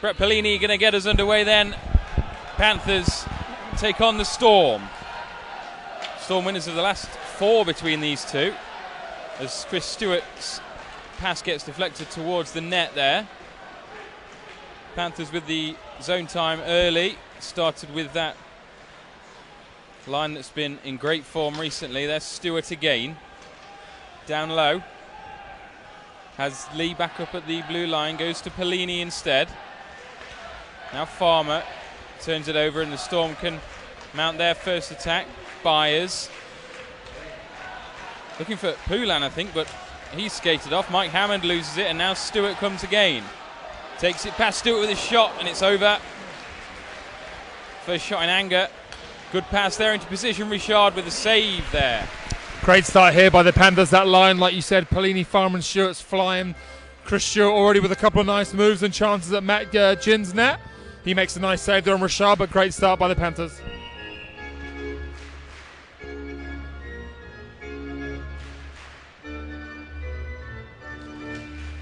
Brett Pellini going to get us underway then. Panthers take on the Storm. Storm winners of the last 4 between these two, as Chris Stewart's pass gets deflected towards the net there. Panthers with the zone time early, started with that line that's been in great form recently. There's Stewart again, down low. Has Lee back up at the blue line, goes to Pellini instead. Now Farmer turns it over and the Storm can mount their first attack. Byers looking for Poulan, I think, but he's skated off. Mike Hammond loses it, and now Stewart comes again. Takes it past Stewart with a shot, and it's over. First shot in anger. Good pass there into position. Richard with a save there. Great start here by the Panthers. That line, like you said, Pellini, Farmer and Stewart's flying. Chris Stewart already with a couple of nice moves and chances at Matt Gin's net. He makes a nice save there on Richard, but great start by the Panthers.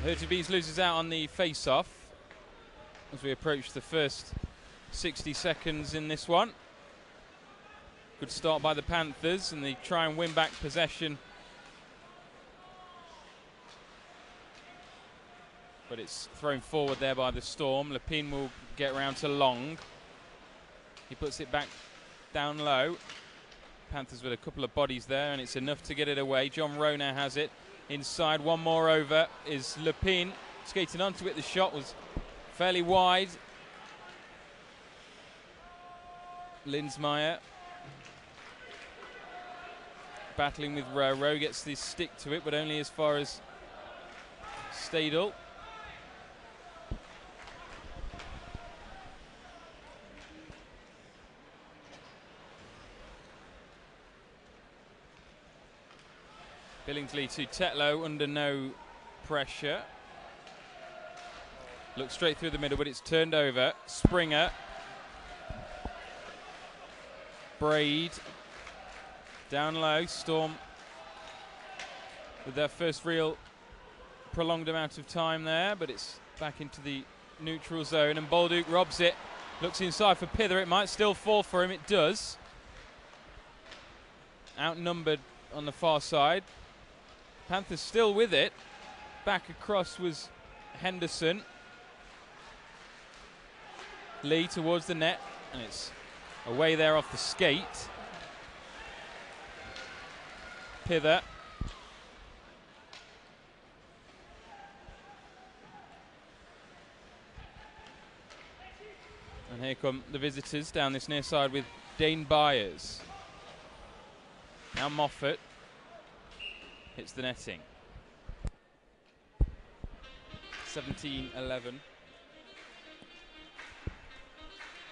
Hurtubise loses out on the face-off as we approach the first 60 seconds in this one. Good start by the Panthers, and they try and win back possession. But it's thrown forward there by the Storm. Lepine will get around to Long. He puts it back down low. Panthers with a couple of bodies there, and it's enough to get it away. John Rowe now has it. Inside, one more over is Lepine. Skating onto it, the shot was fairly wide. Linsmeyer battling with Rowe. Rowe gets the stick to it, but only as far as Stadel. Billingsley to Tetlow under no pressure. Looks straight through the middle, but it's turned over. Springer. Braid. Down low. Storm with their first real prolonged amount of time there, but it's back into the neutral zone, and Bolduc robs it. Looks inside for Pither. It might still fall for him. It does. Outnumbered on the far side. Panthers still with it. Back across was Henderson. Lee towards the net, and it's away there off the skate. Pither. And here come the visitors down this near side with Dane Byers. Now Moffat hits the netting. 17-11.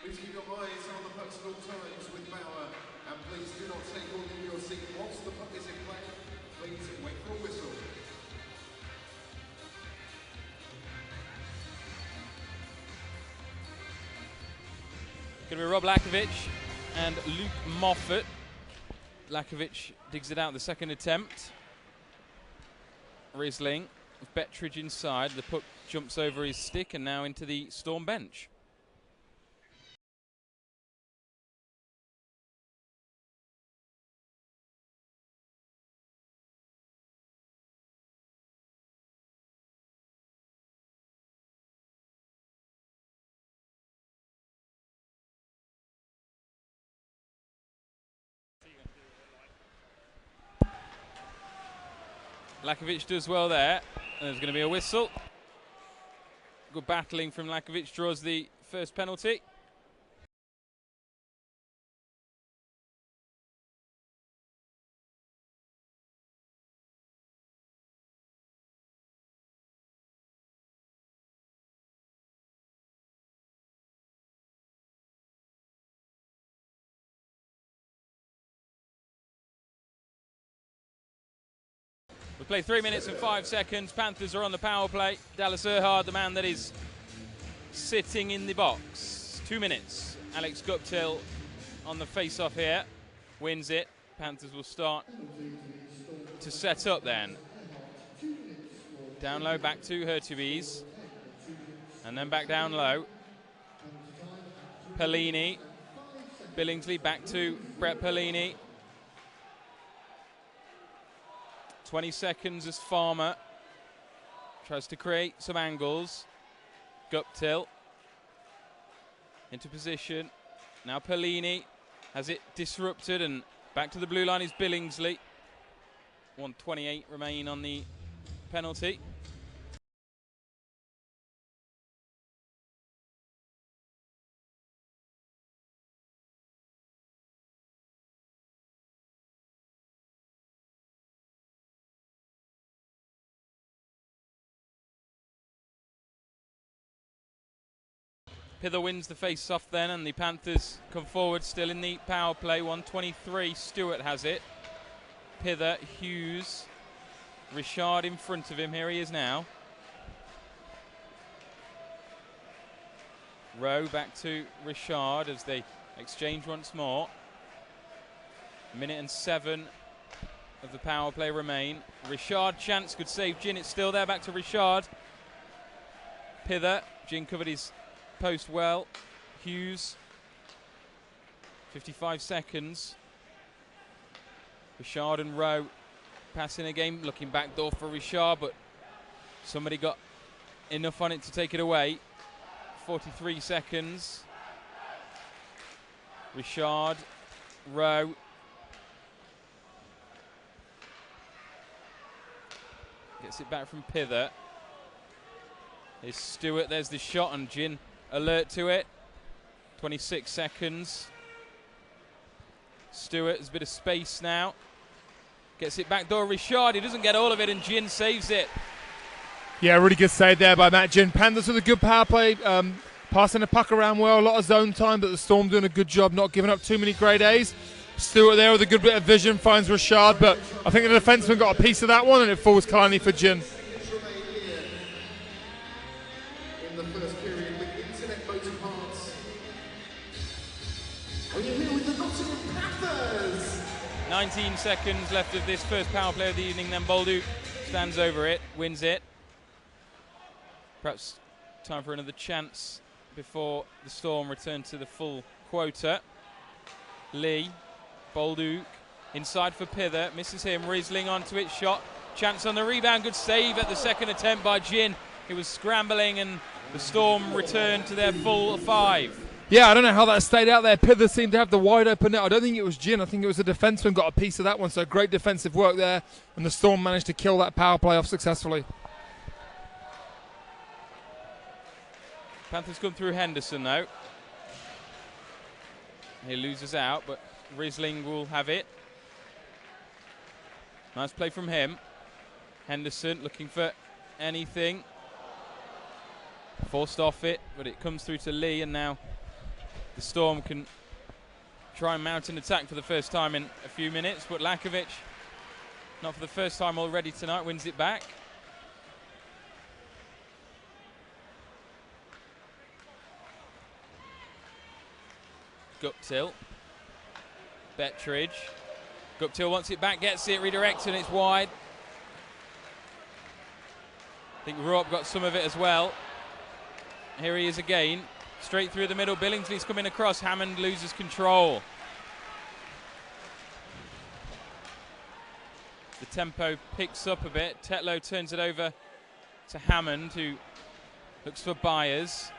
Please keep your eyes on the pucks at all times with Bauer, and please do not take hold of your seat once the puck is in play. Please wait for a whistle. Going to be Rob Lakovic and Luke Moffat. Lakovic digs it out the second attempt. Riesling with Bettridge inside. The puck jumps over his stick and now into the Storm bench. Lakovic does well there. And there's going to be a whistle. Good battling from Lakovic, draws the first penalty. We play 3 minutes and 5 seconds. Panthers are on the power play. Dallas Erhard, the man that is sitting in the box. 2 minutes. Alex Guptill on the face-off here. Wins it. Panthers will start to set up then. Down low, back to Hurtubise. And then back down low. Pellini. Billingsley back to Brett Pellini. 20 seconds as Farmer tries to create some angles. Guptill into position. Now Pellini has it disrupted, and back to the blue line is Billingsley. 1:28 remain on the penalty. Pither wins the face-off then, and the Panthers come forward still in the power play. 1:23, Stewart has it. Pither, Hughes, Richard in front of him. Here he is now. Rowe back to Richard as they exchange once more. 1:07 of the power play remain. Richard, chance, good save. Gin, it's still there, back to Richard. Pither, Gin covered his post well. Hughes, 55 seconds. Richard and Rowe passing a game, looking back door for Richard, but somebody got enough on it to take it away. 43 seconds. Richard, Rowe. Gets it back from Pither. Here's Stewart, there's the shot, and Gin alert to it. 26 seconds. Stewart has a bit of space now. Gets it back door, Richard, he doesn't get all of it, and Gin saves it. Yeah, really good save there by Matt Gin. Panthers with a good power play, passing the puck around well, a lot of zone time, but the Storm doing a good job not giving up too many grade A's. Stewart there with a good bit of vision, finds Richard, but I think the defenseman got a piece of that one, and it falls kindly for Gin. In the first period with internet motor parts. Are you here with the Nottingham Panthers? 19 seconds left of this first power play of the evening, then Bolduc stands over it, wins it. Perhaps time for another chance before the Storm return to the full quota. Lee, Bolduc, inside for Pither, misses him, Riesling onto it, shot, chance on the rebound, good save at the second attempt by Gin. He was scrambling, and the Storm returned to their full 5. Yeah, I don't know how that stayed out there. Pither seemed to have the wide open net. I don't think it was Gin. I think it was the defenseman got a piece of that one. So great defensive work there, and the Storm managed to kill that power play off successfully. Panthers come through Henderson though. He loses out, but Riesling will have it. Nice play from him. Henderson looking for anything. Forced off it, but it comes through to Lee, and now the Storm can try and mount an attack for the first time in a few minutes, but Lakovic, not for the first time already tonight, wins it back. Guptill. Bettridge. Guptill wants it back, gets it, redirects, and it's wide. I think Ruop got some of it as well. Here he is again. Straight through the middle. Billingsley's coming across. Hammond loses control. The tempo picks up a bit. Tetlow turns it over to Hammond, who looks for Byers.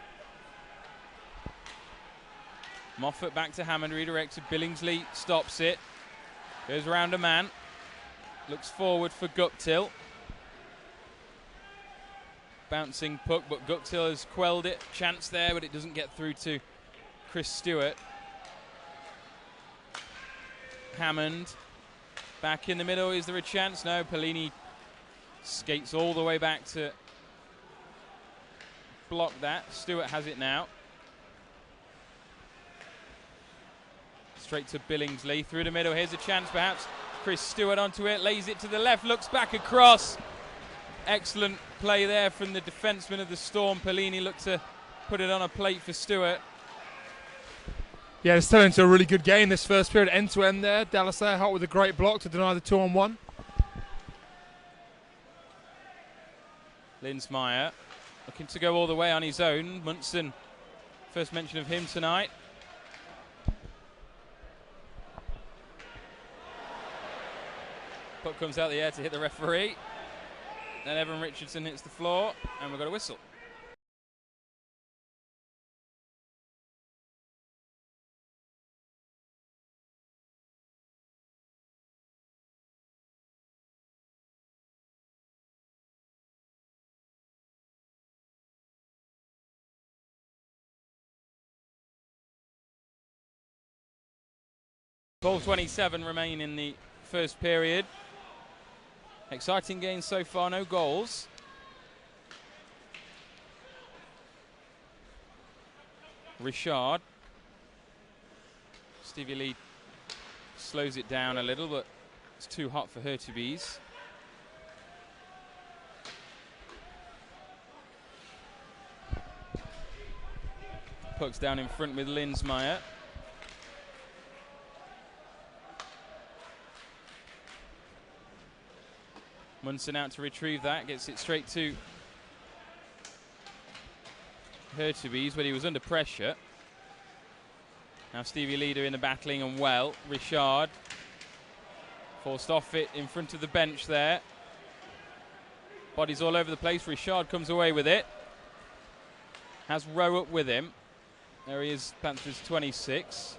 Moffat back to Hammond, redirected. Billingsley stops it. Goes around a man. Looks forward for Guptill. Bouncing puck, but Guptill has quelled it. Chance there, but it doesn't get through to Chris Stewart. Hammond back in the middle. Is there a chance? No, Pellini skates all the way back to block that. Stewart has it now. Straight to Billingsley, through the middle. Here's a chance perhaps. Chris Stewart onto it, lays it to the left, looks back across. Excellent play there from the defenseman of the Storm. Pellini looked to put it on a plate for Stewart. Yeah, it's turned into a really good game this first period, end to end there. Dallas Earhart with a great block to deny the 2-on-1. Linsmeyer looking to go all the way on his own. Munson, first mention of him tonight. Puck comes out the air to hit the referee. Then Evan Richardson hits the floor, and we've got a whistle. .27 remain in the first period. Exciting game so far, no goals. Richard. Stevie Lee slows it down a little, but it's too hot for her to bees. Puck's down in front with Linsmeyer. Munson out to retrieve that, gets it straight to Hertubees, but he was under pressure. Now Stevie Lee doing the battling and well. Richard forced off it in front of the bench there. Bodies all over the place. Richard comes away with it. Has Rowe up with him. There he is, Panthers 26.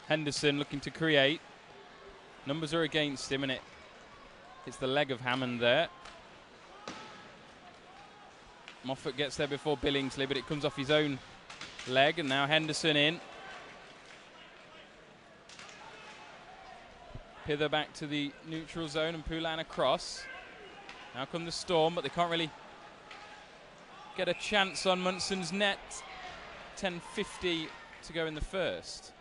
Henderson looking to create. Numbers are against him, and it's the leg of Hammond there. Moffat gets there before Billingsley, but it comes off his own leg, and now Henderson in. Pither back to the neutral zone, and Poulin across. Now come the Storm, but they can't really get a chance on Munson's net. 10:50 to go in the first.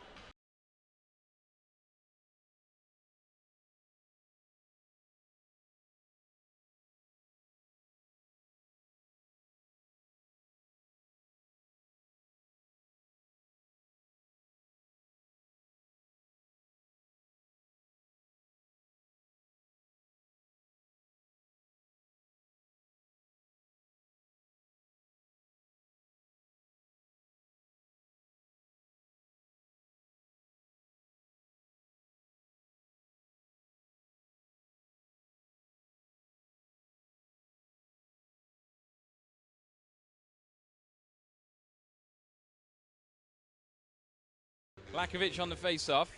Lakovic on the face-off.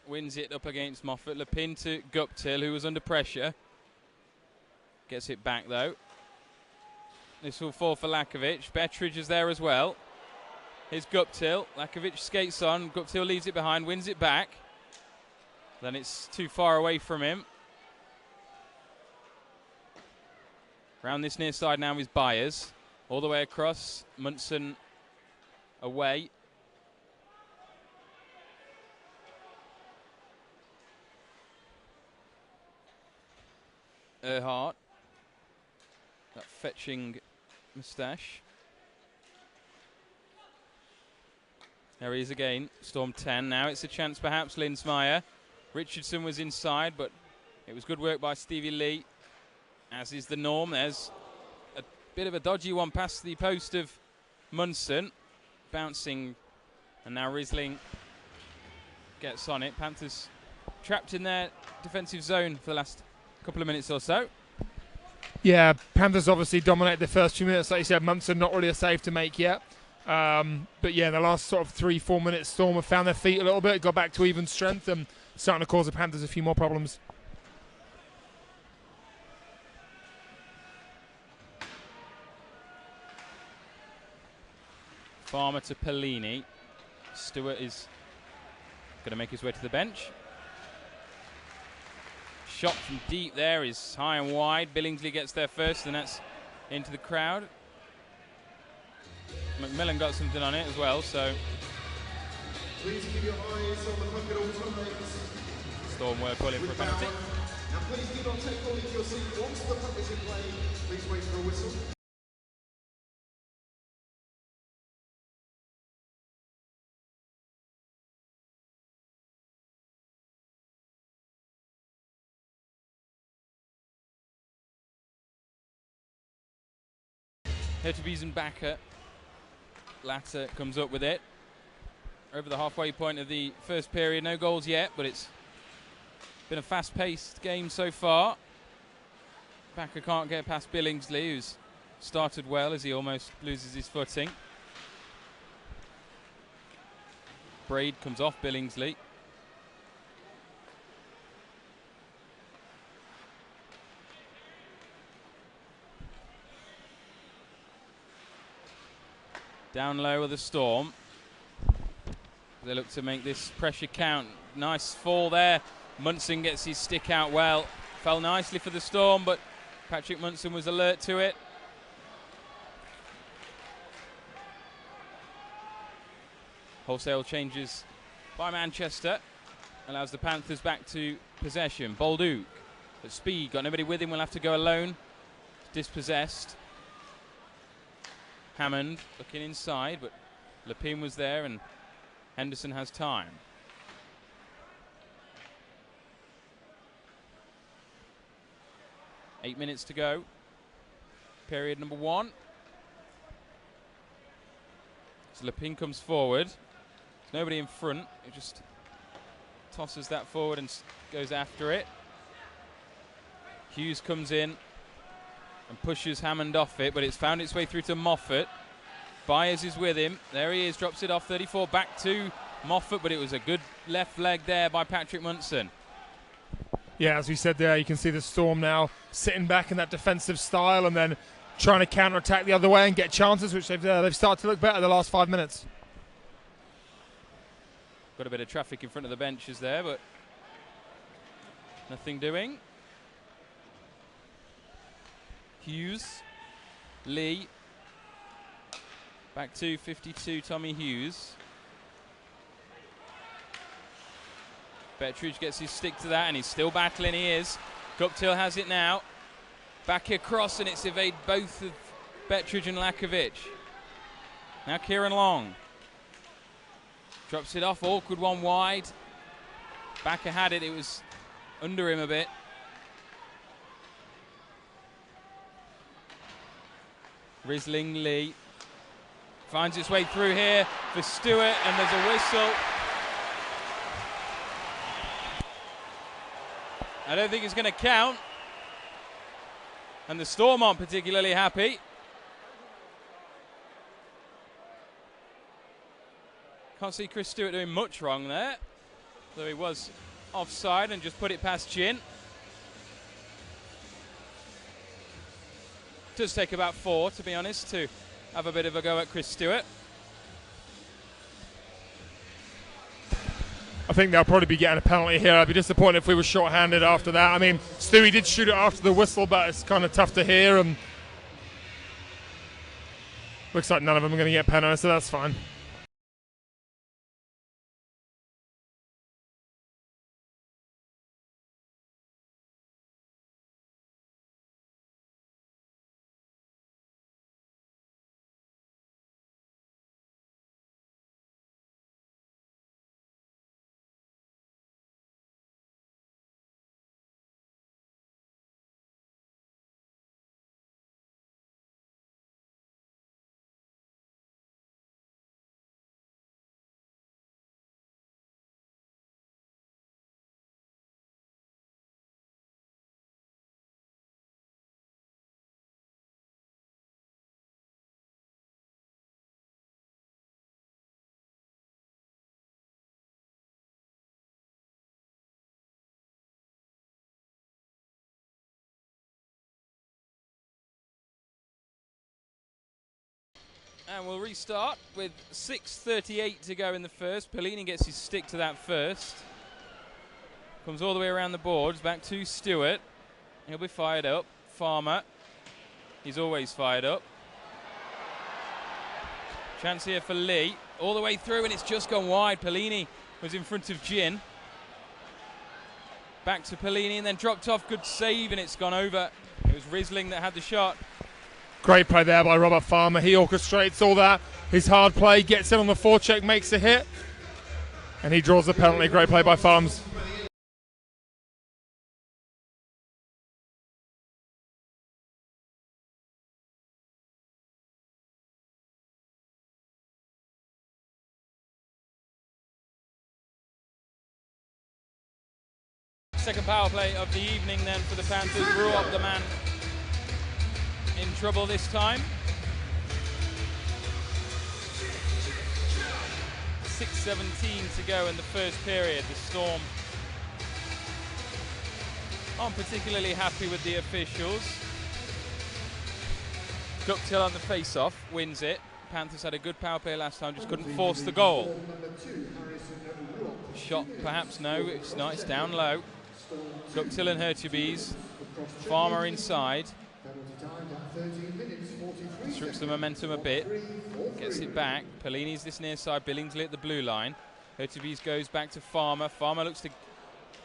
Wins it up against Moffat. Lepin to Guptill, who was under pressure. Gets it back, though. This will fall for Lakovic. Bettridge is there as well. Here's Guptill. Lakovic skates on. Guptill leaves it behind, wins it back. Then it's too far away from him. Round this near side now is Byers. All the way across. Munson away. Erhardt, that fetching moustache. There he is again, Storm 10. Now it's a chance perhaps, Linsmeyer. Richardson was inside, but it was good work by Stevie Lee, as is the norm. There's a bit of a dodgy one past the post of Munson. Bouncing, and now Riesling gets on it. Panthers trapped in their defensive zone for the last couple of minutes or so. Yeah, Panthers obviously dominated the first few minutes. Like you said, Munson not really a save to make yet. But yeah, the last sort of 3-4 minutes, Storm have found their feet a little bit, got back to even strength, and starting to cause the Panthers a few more problems. Farmer to Pellini. Stewart is going to make his way to the bench. Shot from deep there is high and wide. Billingsley gets there first, and that's into the crowd. McMillan got something on it as well, so. Please keep your eyes on the puck at all times. Storm were pulling for a penalty. Now please do not take all of your seat once the puck is in play. Please wait for a whistle. Hertebiesenbacher. Latter comes up with it. Over the halfway point of the first period. No goals yet, but it's been a fast-paced game so far. Backer can't get past Billingsley, who's started well as he almost loses his footing. Braid comes off Billingsley. Down low of the Storm. They look to make this pressure count. Nice fall there. Munson gets his stick out well. Fell nicely for the Storm, but Patrick Munson was alert to it. Wholesale changes by Manchester. Allows the Panthers back to possession. Bolduc at speed. Got nobody with him. Will have to go alone. Dispossessed. Hammond looking inside, but Lepine was there and Henderson has time. Eight minutes to go. Period number 1. So Lepine comes forward. There's nobody in front. He just tosses that forward and goes after it. Hughes comes in and pushes Hammond off it, but it's found its way through to Moffat. Byers is with him. There he is, drops it off 34, back to Moffat, but it was a good left leg there by Patrick Munson. Yeah, as we said there, you can see the Storm now sitting back in that defensive style and then trying to counter-attack the other way and get chances, which they've started to look better the last 5 minutes. Got a bit of traffic in front of the benches there, but nothing doing. Hughes, Lee, back to 52, Tommy Hughes. Bettridge gets his stick to that and he's still battling, he is. Guptill has it now. Back across and it's evaded both of Bettridge and Lakovic. Now Kieran Long. Drops it off, awkward one wide. Backer had it, it was under him a bit. Risling Lee finds its way through here for Stewart and there's a whistle. I don't think it's going to count. And the Storm aren't particularly happy. Can't see Chris Stewart doing much wrong there. Though he was offside and just put it past Chin. Does take about 4, to be honest, to have a bit of a go at Chris Stewart. I think they'll probably be getting a penalty here. I'd be disappointed if we were short-handed after that. I mean, Stewie did shoot it after the whistle, but it's kind of tough to hear. And looks like none of them are going to get penalties, so that's fine. And we'll restart with 6:38 to go in the first. Pellini gets his stick to that first. Comes all the way around the boards, back to Stewart. He'll be fired up. Farmer, he's always fired up. Chance here for Lee. All the way through and it's just gone wide. Pellini was in front of Gin. Back to Pellini and then dropped off. Good save and it's gone over. It was Risling that had the shot. Great play there by Robert Farmer. He orchestrates all that. His hard play, gets in on the forecheck, makes a hit. And he draws the penalty. Great play by Farms. Second power play of the evening then for the Panthers. Ruop, the man in trouble this time. 6:17 to go in the first period. The Storm aren't particularly happy with the officials. Guptill on the face-off, wins it. Panthers had a good power play last time, just couldn't force the goal. Shot, perhaps, no, it's not, it's down low. Guptill and Hertubies. Farmer inside. Disrupts the momentum a bit. Gets it back. Pellini's this near side. Billingsley at the blue line. Hertubies goes back to Farmer. Farmer looks to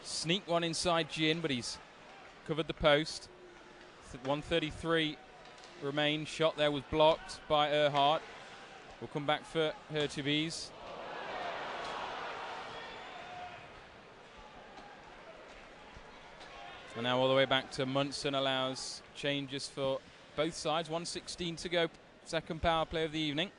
sneak one inside Gin, but he's covered the post. 1:33 remain. Shot there was blocked by Erhardt. We'll come back for Hertubies. And now all the way back to Munson, allows changes for both sides. 1:16 to go, second power play of the evening.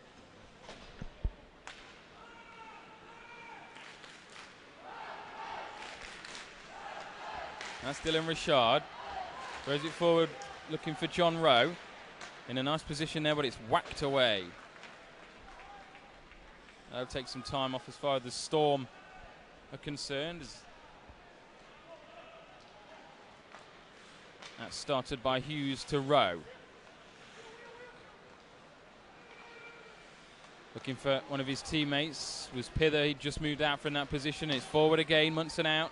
That's Dylan Richard. Throws it forward, looking for John Rowe. In a nice position there, but it's whacked away. That'll take some time off as far as the Storm are concerned. That's started by Hughes to Rowe. Looking for one of his teammates was Pither. He just moved out from that position. It's forward again, Munson out.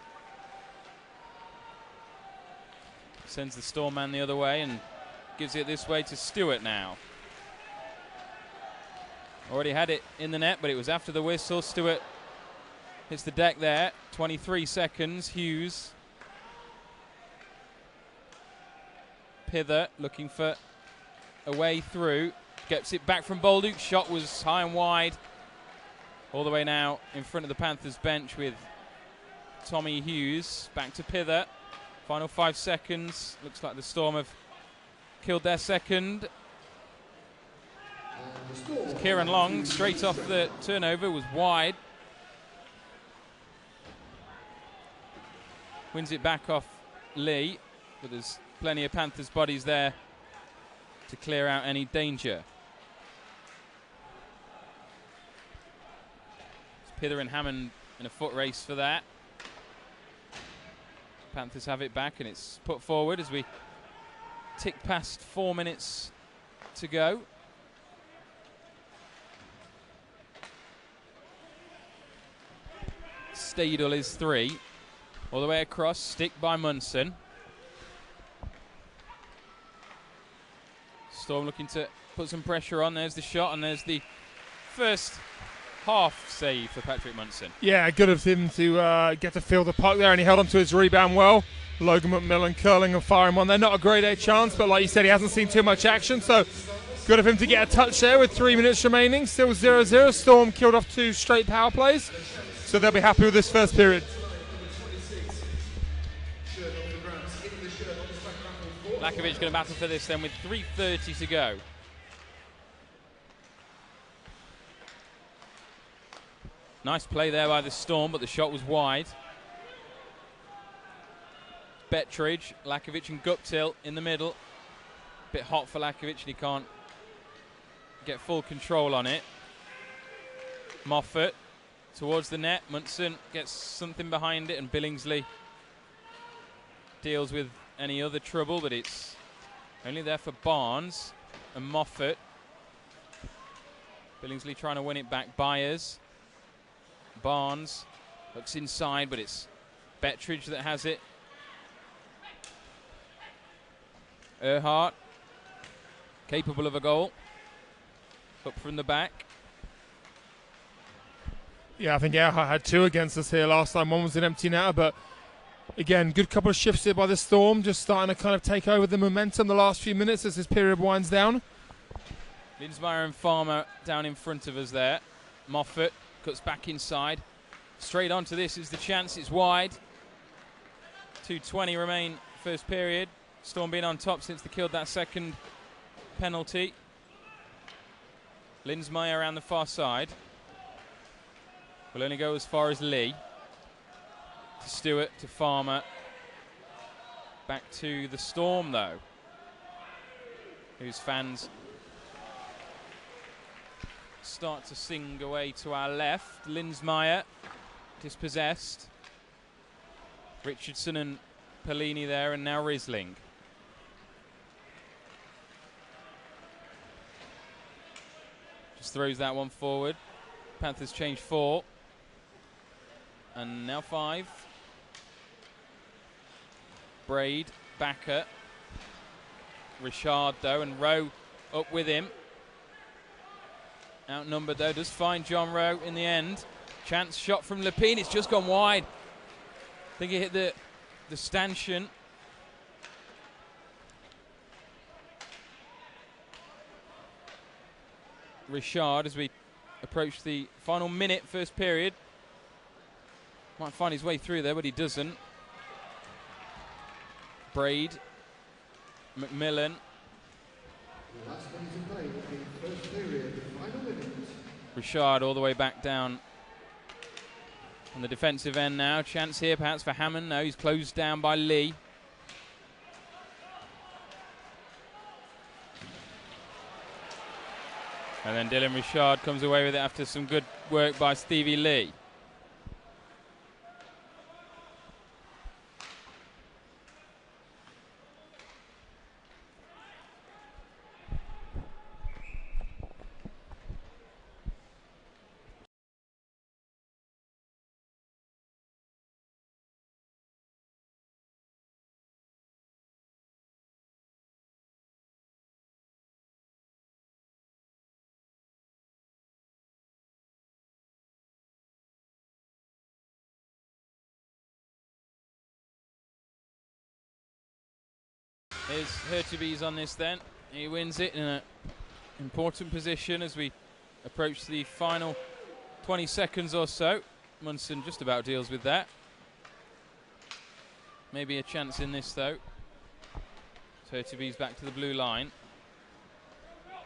Sends the Storm man the other way and gives it this way to Stewart now. Already had it in the net, but it was after the whistle. Stewart hits the deck there. 23 seconds. Hughes. Pither looking for a way through. Gets it back from Bolduc. Shot was high and wide. All the way now in front of the Panthers bench with Tommy Hughes. Back to Pither. Final 5 seconds. Looks like the Storm have killed their second. Kieran Long, straight off the turnover, was wide. Wins it back off Lee, but there's plenty of Panthers bodies there to clear out any danger. It's Pither and Hammond in a foot race for that. Panthers have it back and it's put forward as we tick past 4 minutes to go. Stadel is 3. All the way across, stick by Munson. Storm looking to put some pressure on. There's the shot and there's the first half save for Patrick Munson. Yeah, good of him to get to feel the puck there, and he held on to his rebound well. Logan McMillan curling and firing one there. Not a grade A chance, but like you said, he hasn't seen too much action, so good of him to get a touch there with 3 minutes remaining. Still 0-0. Storm killed off 2 straight power plays, so they'll be happy with this first period. Lakovic going to battle for this then with 3:30 to go. Nice play there by the Storm, but the shot was wide. Bettridge, Lakovic and Guptill in the middle. Bit hot for Lakovic and he can't get full control on it. Moffat towards the net. Munson gets something behind it and Billingsley deals with any other trouble, but it's only there for Barnes and Moffat. Billingsley trying to win it back. Byers. Barnes looks inside, but it's Bettridge that has it. Erhardt, capable of a goal. Up from the back. Yeah, I think Erhardt had 2 against us here last time. One was an empty netter, but again, good couple of shifts here by the Storm, just starting to kind of take over the momentum the last few minutes as this period winds down. Linsmeyer and Farmer down in front of us there. Moffat cuts back inside. Straight onto this is the chance. It's wide. 2:20 remain first period. Storm been on top since they killed that second penalty. Linsmeyer around the far side. Will only go as far as Lee. To Stewart, to Farmer, Back to the Storm, though, whose fans start to sing away to our left. Linsmeyer dispossessed. Richardson and Pellini there, and now Risling. Just throws that one forward. Panthers change 4. And now 5. Braid, Backer. Richard, though, and Rowe up with him. Outnumbered, though, does find John Rowe in the end. Chance shot from Lepine, it's just gone wide. I think he hit the stanchion. Richard, as we approach the final minute, first period. Might find his way through there, but he doesn't. Braid, McMillan. The last minute to play will be first period, the final minute. Richard all the way back down on the defensive end now. Chance here perhaps for Hammond. No, he's closed down by Lee. And then Dylan Richard comes away with it after some good work by Stevie Lee. Here's Hurtubise on this then. He wins it in an important position as we approach the final 20 seconds or so. Munson just about deals with that. Maybe a chance in this though. Hurtubise back to the blue line.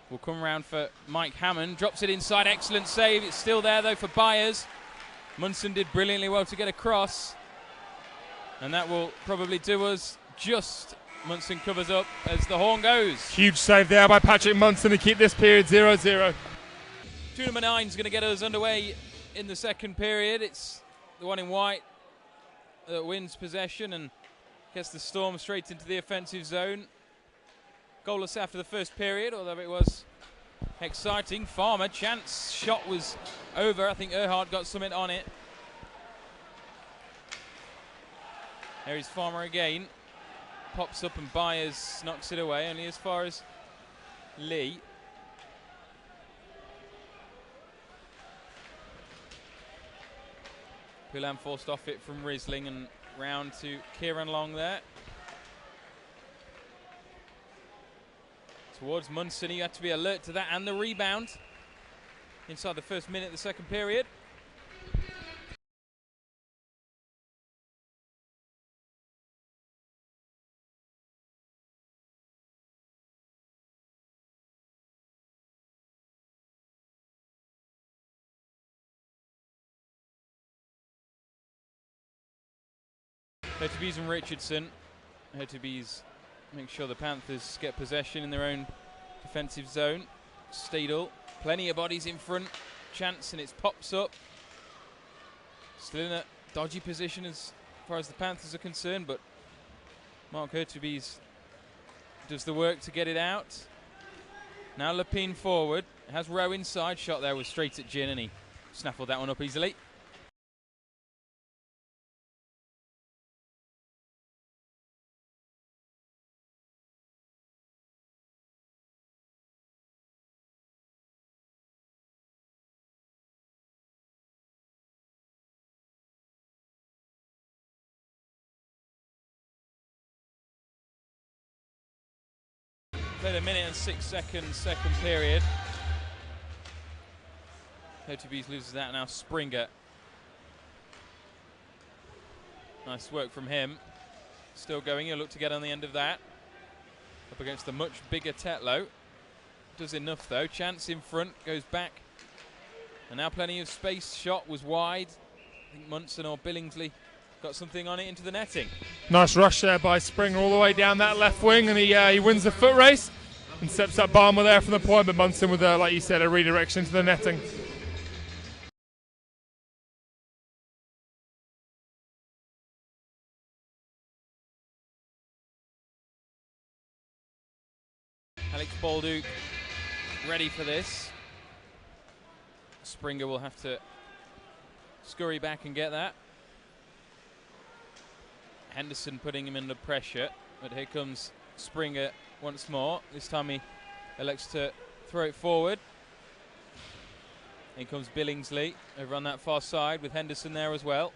Will come round for Mike Hammond. Drops it inside, excellent save. It's still there though for Byers. Munson did brilliantly well to get across. And that will probably do us just. Munson covers up as the horn goes. Huge save there by Patrick Munson to keep this period 0-0. 2 number 9 is going to get us underway in the second period. It's the one in white that wins possession and gets the Storm straight into the offensive zone. Goalless after the first period, although it was exciting. Farmer, chance, shot was over. I think Erhard got something on it. There is Farmer again. Pops up and Byers knocks it away, only as far as Lee. Poulan forced off it from Risling and round to Kieran Long there. Towards Munson, he had to be alert to that and the rebound inside the first minute of the second period. Hurtubise and Richardson. Hurtubise make sure the Panthers get possession in their own defensive zone. Stadel, plenty of bodies in front. Chance and it pops up. Still in a dodgy position as far as the Panthers are concerned, but Mark Hurtubise does the work to get it out. Now Lepine forward. Has Rowe inside. Shot there was straight at Gin and he snaffled that one up easily. Played 1 minute and 6 seconds, second period. Hurtubise loses that now. Springer. Nice work from him. Still going. He'll look to get on the end of that. Up against the much bigger Tetlow. Does enough though. Chance in front. Goes back. And now plenty of space. Shot was wide. I think Munson or Billingsley got something on it into the netting. Nice rush there by Springer all the way down that left wing, and he wins the foot race and steps up Barmer there from the point, but Munson with, like you said, a redirection into the netting. Alex Balduke ready for this. Springer will have to scurry back and get that. Henderson putting him under pressure, but here comes Springer once more. This time he elects to throw it forward. In comes Billingsley over on that far side with Henderson there as well.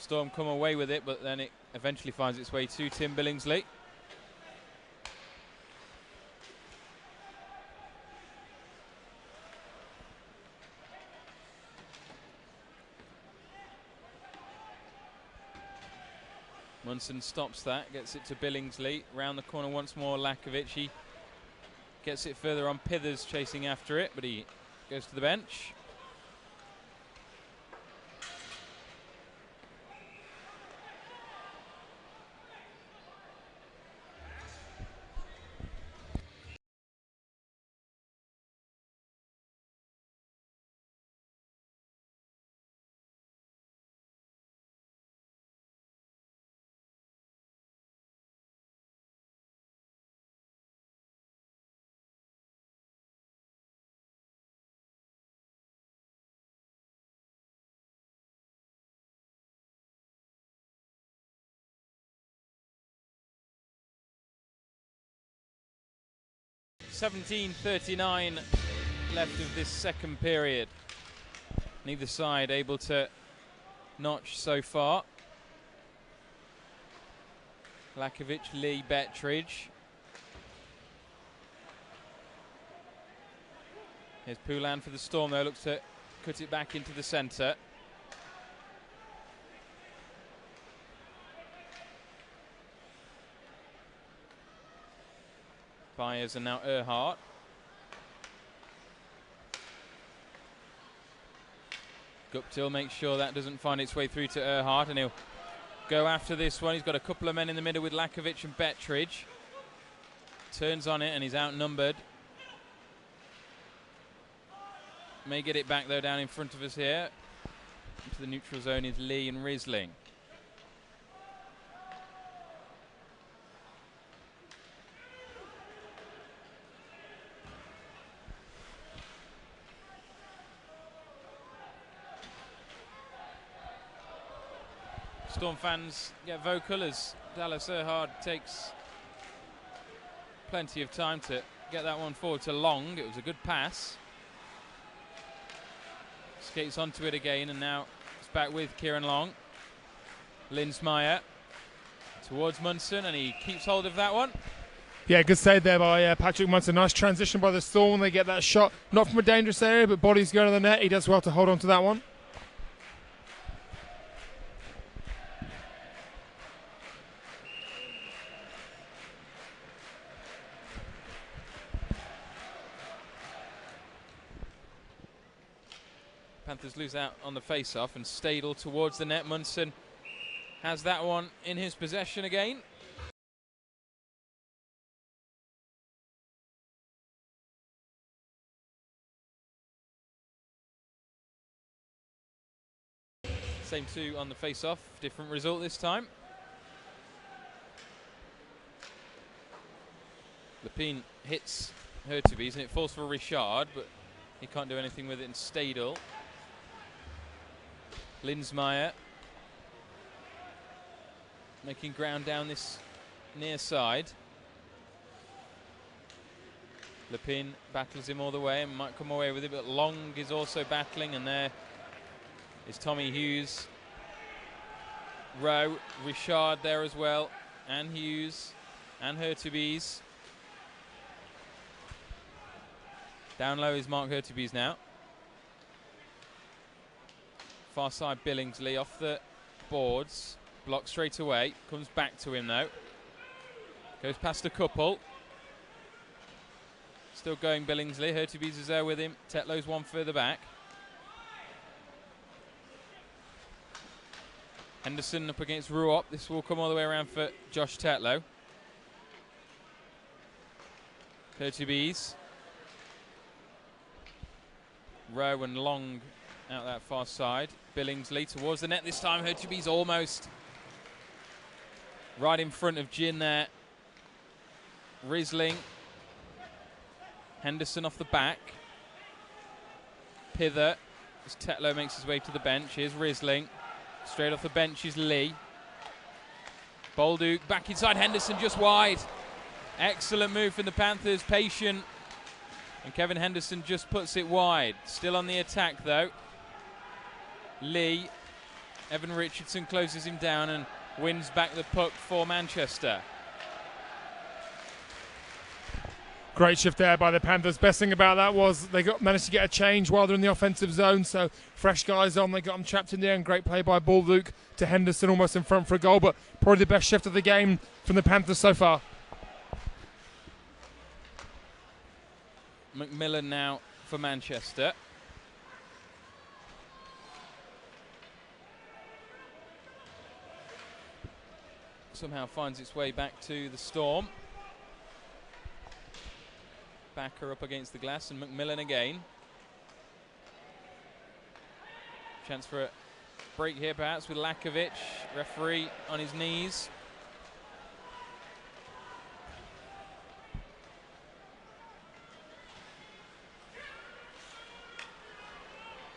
Storm come away with it, but then it eventually finds its way to Tim Billingsley. Munson stops that, gets it to Billingsley. Round the corner once more, Lakovic. He gets it further on, Pithers chasing after it, but he goes to the bench. .39 left of this second period. Neither side able to notch so far. Lakovic, Lee, Bettridge. Here's Poulan for the Storm though, looks to cut it back into the centre. Byers and now Erhardt. Guptill makes sure that doesn't find its way through to Erhardt, and he'll go after this one. He's got a couple of men in the middle with Lakovic and Bettridge. Turns on it and he's outnumbered. May get it back though down in front of us here. Into the neutral zone is Lee and Risling. Storm fans get vocal as Dallas Erhard takes plenty of time to get that one forward to Long. It was a good pass. Skates onto it again, and now it's back with Kieran Long. Linsmeyer towards Munson, and he keeps hold of that one. Yeah, good save there by Patrick Munson. Nice transition by the Storm. They get that shot, not from a dangerous area, but bodies going to the net. He does well to hold on to that one. Panthers lose out on the face-off, and Stadel towards the net. Munson has that one in his possession again. Same two on the face-off, different result this time. Lepine hits Hertubis, and it falls for Richard, but he can't do anything with it in Stadel. Linsmeyer making ground down this near side. Lepine battles him all the way and might come away with it, but Long is also battling, and there is Tommy Hughes. Rowe, Richard there as well, and Hughes, and Hertubis. Down low is Mark Hertubis now. Far side Billingsley off the boards. Blocked straight away. Comes back to him though. Goes past a couple. Still going Billingsley. Hertubis is there with him. Tetlow's one further back. Henderson up against Ruop. This will come all the way around for Josh Tetlow. Kurtubis. Rowe and Long out that far side. Billingsley towards the net this time. Kurtubis almost right in front of Jin there. Risling. Henderson off the back. Pither as Tetlow makes his way to the bench. Here's Risling. Straight off the bench is Lee. Bolduc back inside Henderson, just wide. Excellent move from the Panthers, patient. And Kevin Henderson just puts it wide. Still on the attack though. Lee. Evan Richardson closes him down and wins back the puck for Manchester. Great shift there by the Panthers. Best thing about that was they managed to get a change while they're in the offensive zone. So fresh guys on, they got them trapped in there, and great play by Bolduc to Henderson, almost in front for a goal. But probably the best shift of the game from the Panthers so far. McMillan now for Manchester. Somehow finds its way back to the Storm. Backer up against the glass, and McMillan again. Chance for a break here perhaps with Lakovic. Referee on his knees.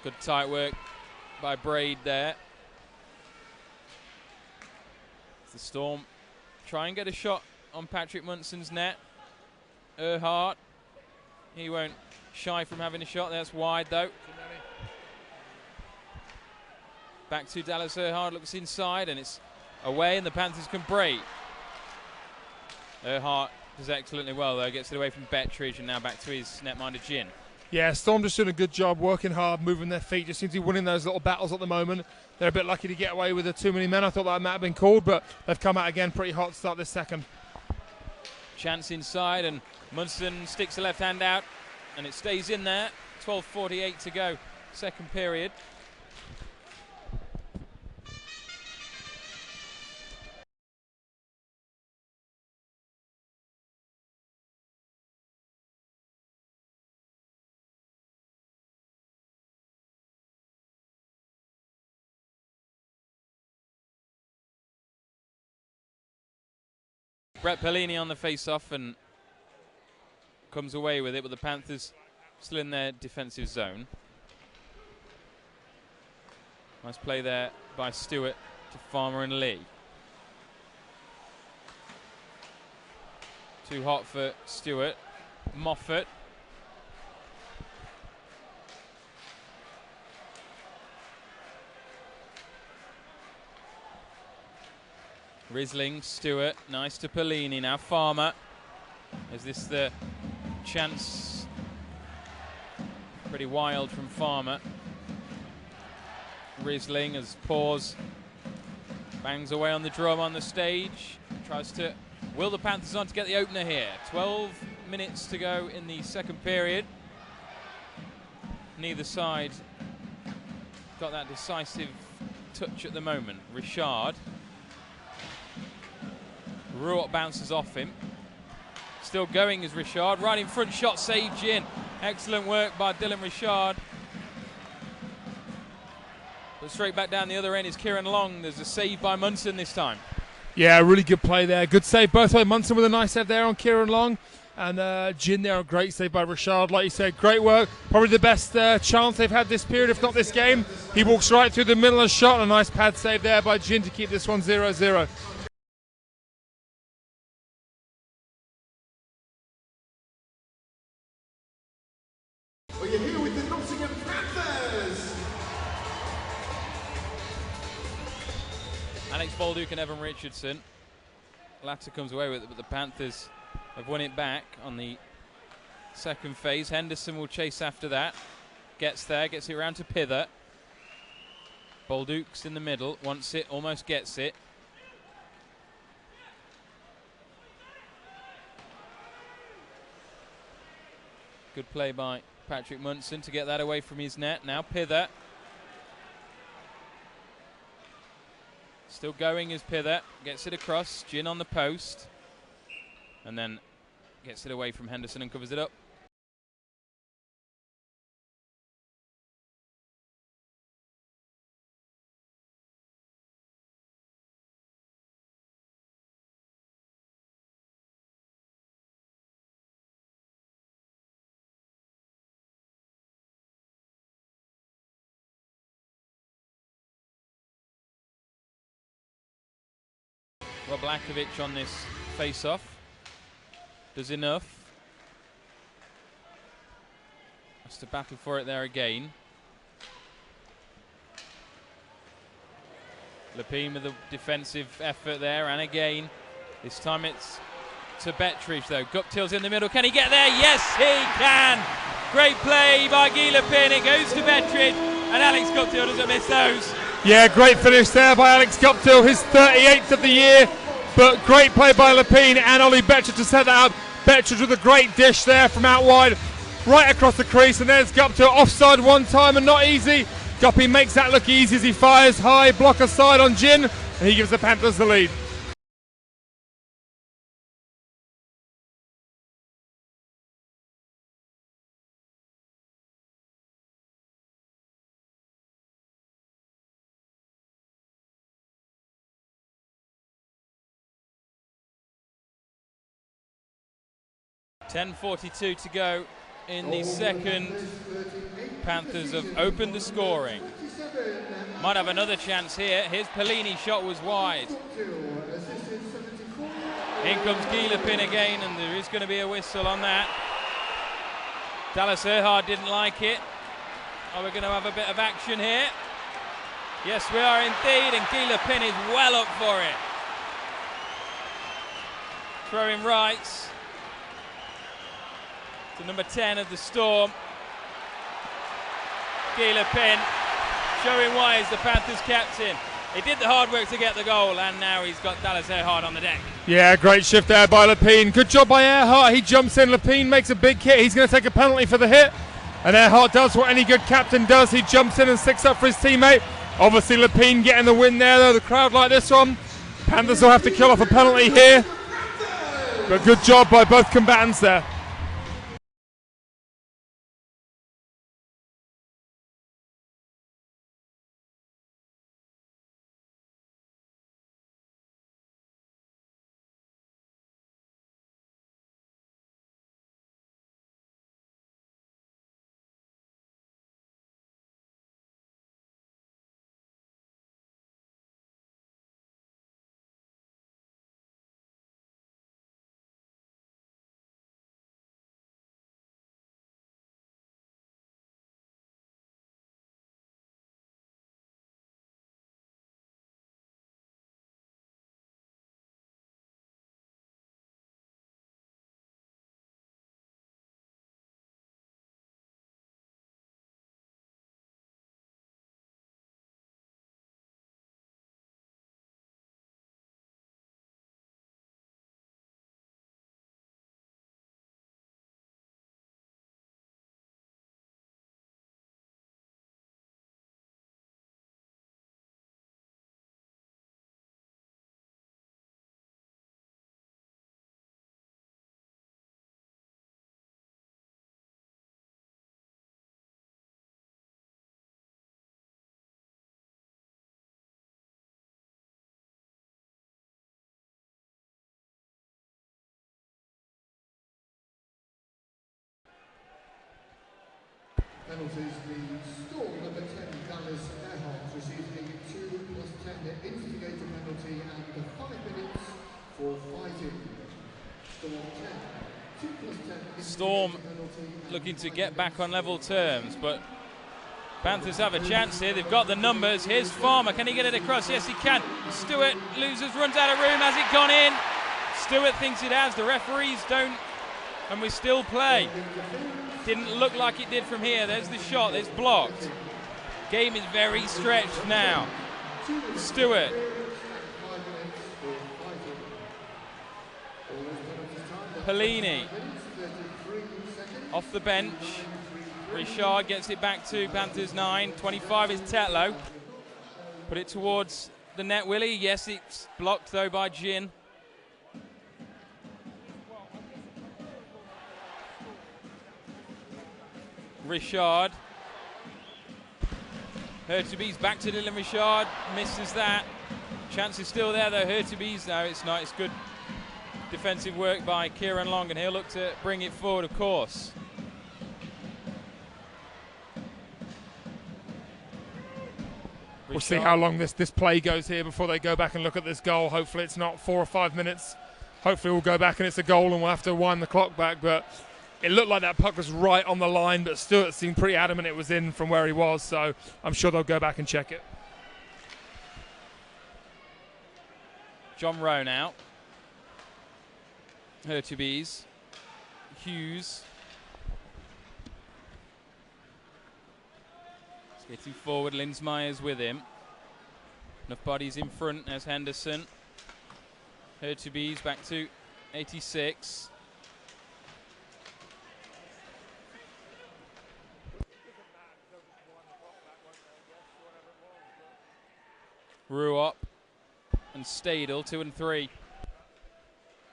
Good tight work by Braid there. The Storm try and get a shot on Patrick Munson's net. Erhardt. He won't shy from having a shot. That's wide though. Back to Dallas Erhardt, looks inside and it's away, and the Panthers can break. Erhardt does excellently well though, gets it away from Bettridge and now back to his netminder Jin. Yeah, Storm just doing a good job, working hard, moving their feet, just seems to be winning those little battles at the moment. They're a bit lucky to get away with the too many men. I thought that might have been called, but they've come out again pretty hot to start this second. Chance inside and Munson sticks the left hand out and it stays in there. 12:48 to go, second period. Brett Pellini on the face-off and comes away with it, but the Panthers still in their defensive zone. Nice play there by Stewart to Farmer and Lee. Too hot for Stewart. Moffat. Risling, Stewart, nice to Pellini now. Farmer. Is this the chance? Pretty wild from Farmer. Risling has paused. Bangs away on the drum on the stage. Tries to will the Panthers on to get the opener here. 12 minutes to go in the second period. Neither side got that decisive touch at the moment. Richard. Ruot bounces off him. Still going is Richard. Right in front, shot saved Jin. Excellent work by Dylan Richard. But straight back down the other end is Kieran Long. There's a save by Munson this time. Yeah, really good play there. Good save both ways. Munson with a nice save there on Kieran Long. And Jin there, a great save by Richard. Like you said, great work. Probably the best chance they've had this period, if not this game. He walks right through the middle of the shot. And a nice pad save there by Jin to keep this one 0-0. Well, you're here with the Nottingham Panthers. Alex Bolduc and Evan Richardson. Latter comes away with it, but the Panthers have won it back on the second phase. Henderson will chase after that. Gets there, gets it around to Pither. Bolduc's in the middle, wants it, almost gets it. Good play by Patrick Munson to get that away from his net. Now Pither. Still going is Pither. Gets it across. Gin on the post. And then gets it away from Henderson and covers it up. Rob Lakovic on this face-off. Does enough. Has to battle for it there again. Lepine with a defensive effort there, and again, this time it's to Bettridge though. Guptill's in the middle. Can he get there? Yes, he can! Great play by Guy Lepine. It goes to Bettridge, and Alex Guptill doesn't miss those. Yeah, great finish there by Alex Guptill, his 38th of the year. But great play by Lepine and Ollie Bettridge to set that up. Bettridge with a great dish there from out wide, right across the crease, and there's Guptill offside one time and not easy. Guppy makes that look easy as he fires high, blocker side on Gin, and he gives the Panthers the lead. .10:42 to go in the second. Panthers have opened the scoring. Might have another chance here. His Pellini shot was wide. In comes Guy Lepine again, and there is going to be a whistle on that. Dallas Earhart didn't like it. Are we going to have a bit of action here? Yes, we are indeed, and Guy Lepine is well up for it. Throwing rights to number 10 of the Storm. Guy Lepine showing why he's the Panthers captain. He did the hard work to get the goal, and now he's got Dallas Earhart on the deck. Yeah, great shift there by Lepine. Good job by Earhart. He jumps in. Lepine makes a big hit. He's going to take a penalty for the hit. And Earhart does what any good captain does. He jumps in and sticks up for his teammate. Obviously, Lepine getting the win there, though. The crowd like this one. Panthers will have to kill off a penalty here. But good job by both combatants there. Penalties, the Storm number 10, Dallas Earhart, receiving 2+10 instigator penalty and 5 minutes for fighting. Storm 10, 2+10 Storm penalty looking to get back on level terms, but Panthers have a chance here. They've got the numbers. Here's Farmer. Can he get it across? Yes, he can. Stewart loses, runs out of room. Has it gone in? Stewart thinks it has. The referees don't, and we still play. Didn't look like it did from here. There's the shot. It's blocked. Game is very stretched now. Stewart. Pellini. Off the bench. Richard gets it back to Panthers 9. 25 is Tetlow. Put it towards the net, will he? Yes, it's blocked though by Jin. Richard. Hurtubise back to Dylan Richard, misses that. Chance is still there though, Hurtubise, no it's not, it's good defensive work by Kieran Long, and he'll look to bring it forward, of course. We'll see how long this play goes here before they go back and look at this goal. Hopefully it's not 4 or 5 minutes. Hopefully we'll go back and it's a goal and we'll have to wind the clock back, but it looked like that puck was right on the line, but Stewart seemed pretty adamant it was in from where he was, so I'm sure they'll go back and check it. John Rowe now. Hurtubise. Hughes. Getting forward, Linsmeyer's with him. Enough bodies in front as Henderson. Hurtubise back to 86. Ruop and Stadel, 2 and 3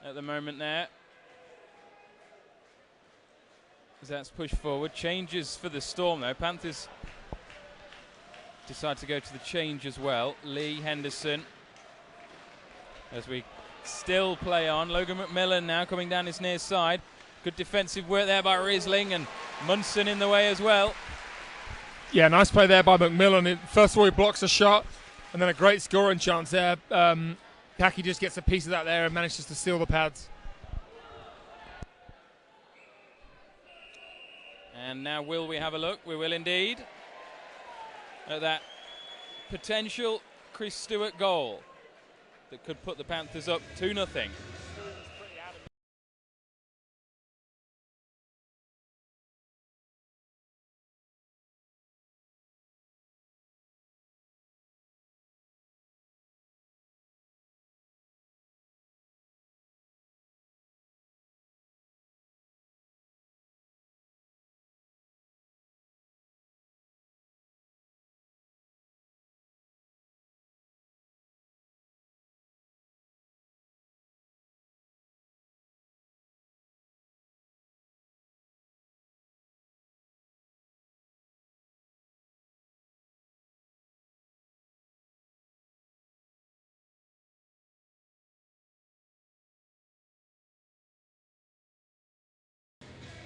at the moment there. As that's pushed forward. Changes for the Storm though. Panthers decide to go to the change as well. Lee, Henderson. As we still play on. Logan McMillan now coming down his near side. Good defensive work there by Riesling, and Munson in the way as well. Yeah, nice play there by McMillan. First of all, he blocks a shot, and then a great scoring chance there. Paki just gets a piece of that there and manages to steal the pads. And now will we have a look? We will indeed. At that potential Chris Stewart goal that could put the Panthers up 2-0.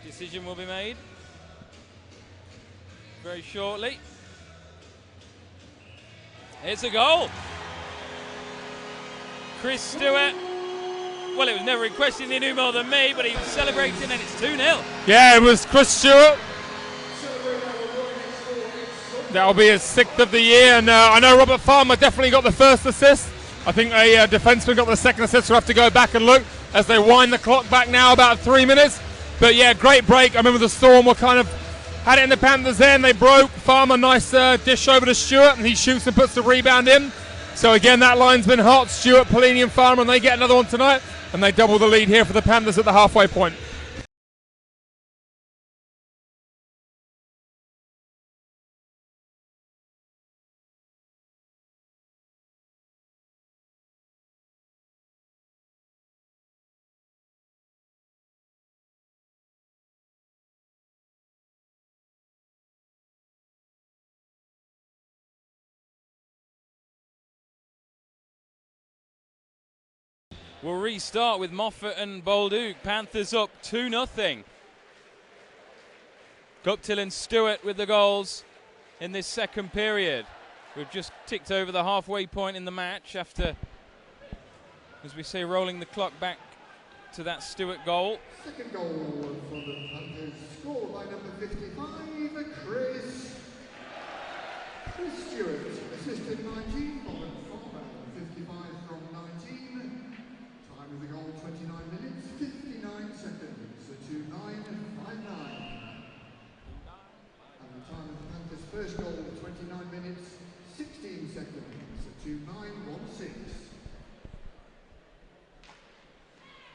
Decision will be made very shortly. It's a goal. Chris Stewart. Well, it was never in question, he knew more than me, but he was celebrating, and it's 2-0. Yeah, it was Chris Stewart. That'll be his 6th of the year, and I know Robert Farmer definitely got the first assist. I think a defenseman got the second assist. We'll have to go back and look as they wind the clock back now, about 3 minutes. But yeah, great break. I remember the Storm were kind of had it in the Panthers there, and they broke. Farmer, nice dish over to Stewart, and he shoots and puts the rebound in. So again, that line's been hot. Stewart, Polini and Farmer, and they get another one tonight, and they double the lead here for the Panthers at the halfway point. We'll restart with Moffat and Bolduc. Panthers up 2-0. Guptill and Stewart with the goals in this second period. We've just ticked over the halfway point in the match after, as we say, rolling the clock back to that Stewart goal. Second goal for the Panthers, scored by number 55, Chris Stewart. Assisted 19, Robert Farmer, 55 from 19. Time of the goal, 29 minutes, 59 seconds, so 2:9:59. And the time of the Panthers' first goal, 29 minutes, 16 seconds, so 2:9:16.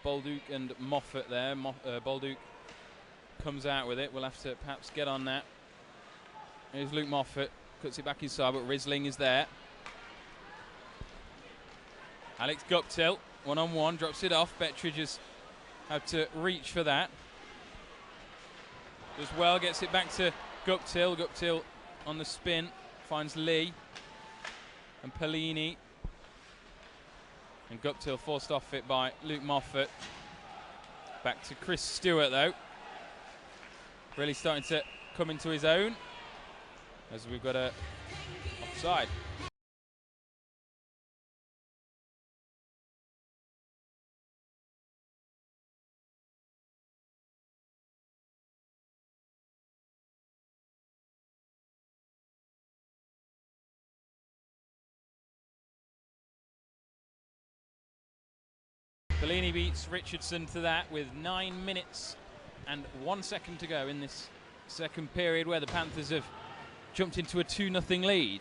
Bolduc and Moffat there. Bolduc comes out with it. We'll have to perhaps get on that. Here's Luke Moffat, cuts it back inside, but Riesling is there. Alex Guptill, one-on-one, drops it off. Bettridge has had to reach for that. Does well, gets it back to Guptill. Guptill on the spin, finds Lee and Pellini. And Guptill forced off it by Luke Moffat. Back to Chris Stewart though. Really starting to come into his own as we've got a offside. Pellini beats Richardson to that with 9 minutes and 1 second to go in this second period, where the Panthers have jumped into a 2-0 lead.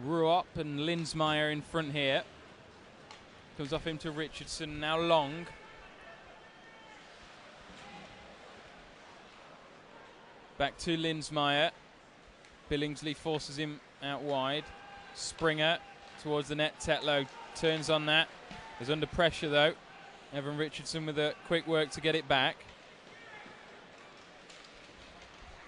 Ruop and Linsmeyer in front here. Comes off him to Richardson, now Long. Back to Linsmeyer. Billingsley forces him out wide. Springer towards the net. Tetlow turns on that. Is under pressure though. Evan Richardson with a quick work to get it back.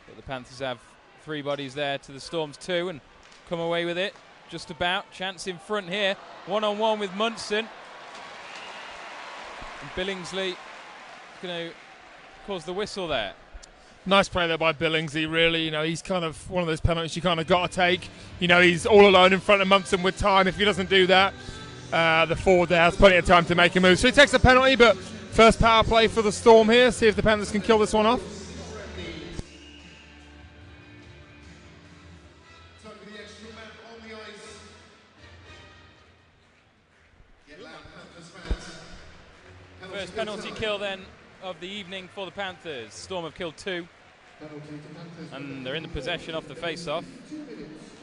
But the Panthers have 3 bodies there to the Storm's 2 and come away with it. Just about. Chance in front here. One-on-one with Munson. And Billingsley is going to cause the whistle there. Nice play there by Billingsley, really. You know, he's kind of one of those penalties you kind of got to take. You know, he's all alone in front of Munson with time. If he doesn't do that, the forward there has plenty of time to make a move. So he takes a penalty, but first power play for the Storm here. See if the Panthers can kill this one off. First penalty kill then of the evening for the Panthers. Storm have killed 2. And they're in the possession off the face-off.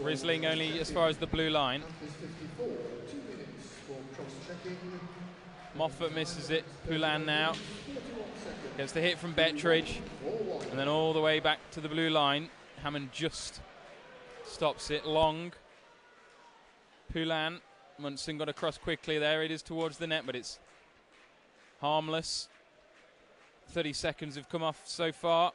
Risling only as far as the blue line. Moffat misses it. Poulin now gets the hit from Bettridge, and then all the way back to the blue line. Hammond just stops it. Long. Poulin. Munson got across quickly there. It is towards the net, but it's harmless. 30 seconds have come off so far.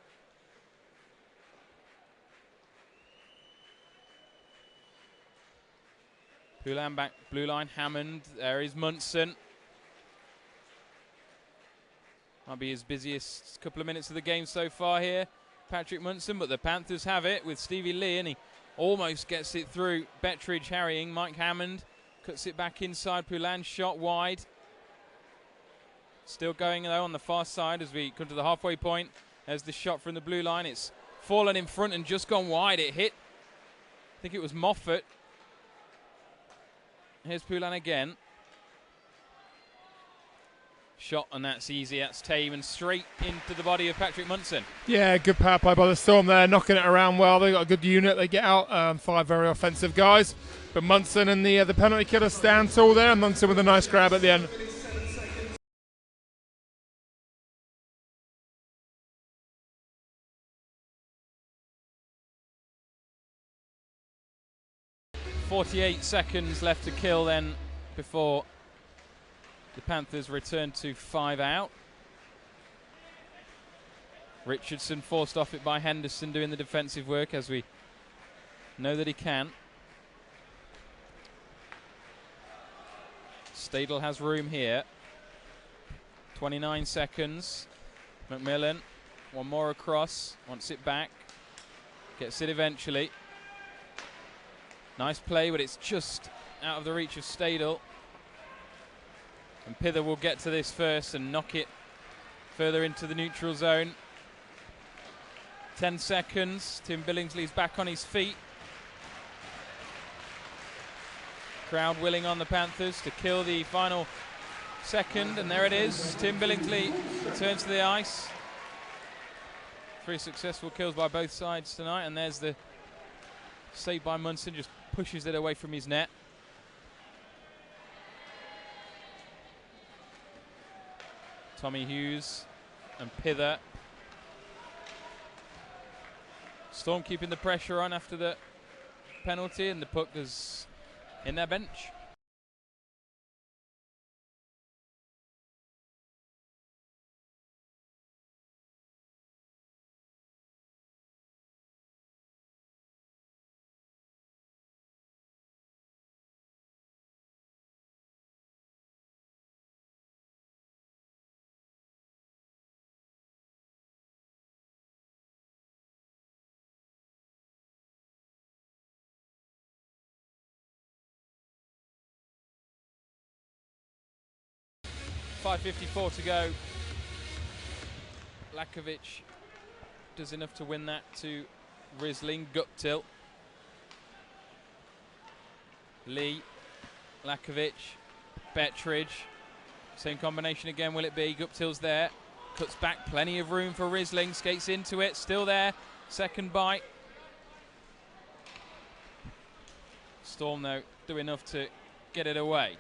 Poulin back blue line. Hammond. There is Munson. Might be his busiest couple of minutes of the game so far here, Patrick Munson, but the Panthers have it with Stevie Lee, and he almost gets it through. Bettridge harrying. Mike Hammond cuts it back inside. Poulin shot wide. Still going though on the far side as we come to the halfway point. There's the shot from the blue line. It's fallen in front and just gone wide. It hit, I think it was Moffat. Here's Poulin again. Shot, and that's easy. That's tame and straight into the body of Patrick Munson. Yeah, good power play by the Storm there, knocking it around well. They've got a good unit. They get out 5 very offensive guys. But Munson and the penalty killer stand tall there, and Munson with a nice grab at the end. .48 seconds left to kill then before the Panthers return to 5 out. Richardson forced off it by Henderson, doing the defensive work, as we know that he can. Stadel has room here. 29 seconds. McMillan, one more across, wants it back. Gets it eventually. Nice play, but it's just out of the reach of Stadel. And Pither will get to this first and knock it further into the neutral zone. 10 seconds. Tim Billingsley's back on his feet. Crowd willing on the Panthers to kill the final second, and there it is. Tim Billingsley returns to the ice. 3 successful kills by both sides tonight, and there's the save by Munson, just pushes it away from his net. Tommy Hughes and Pither. Storm keeping the pressure on after the penalty, and the puck is in their bench. 5:54 to go. Lakovic does enough to win that to Risling. Guptill. Lee. Lakovic. Bettridge. Same combination again, will it be? Guptill's there. Cuts back, plenty of room for Risling. Skates into it, still there. Second bite. Storm, though, do enough to get it away.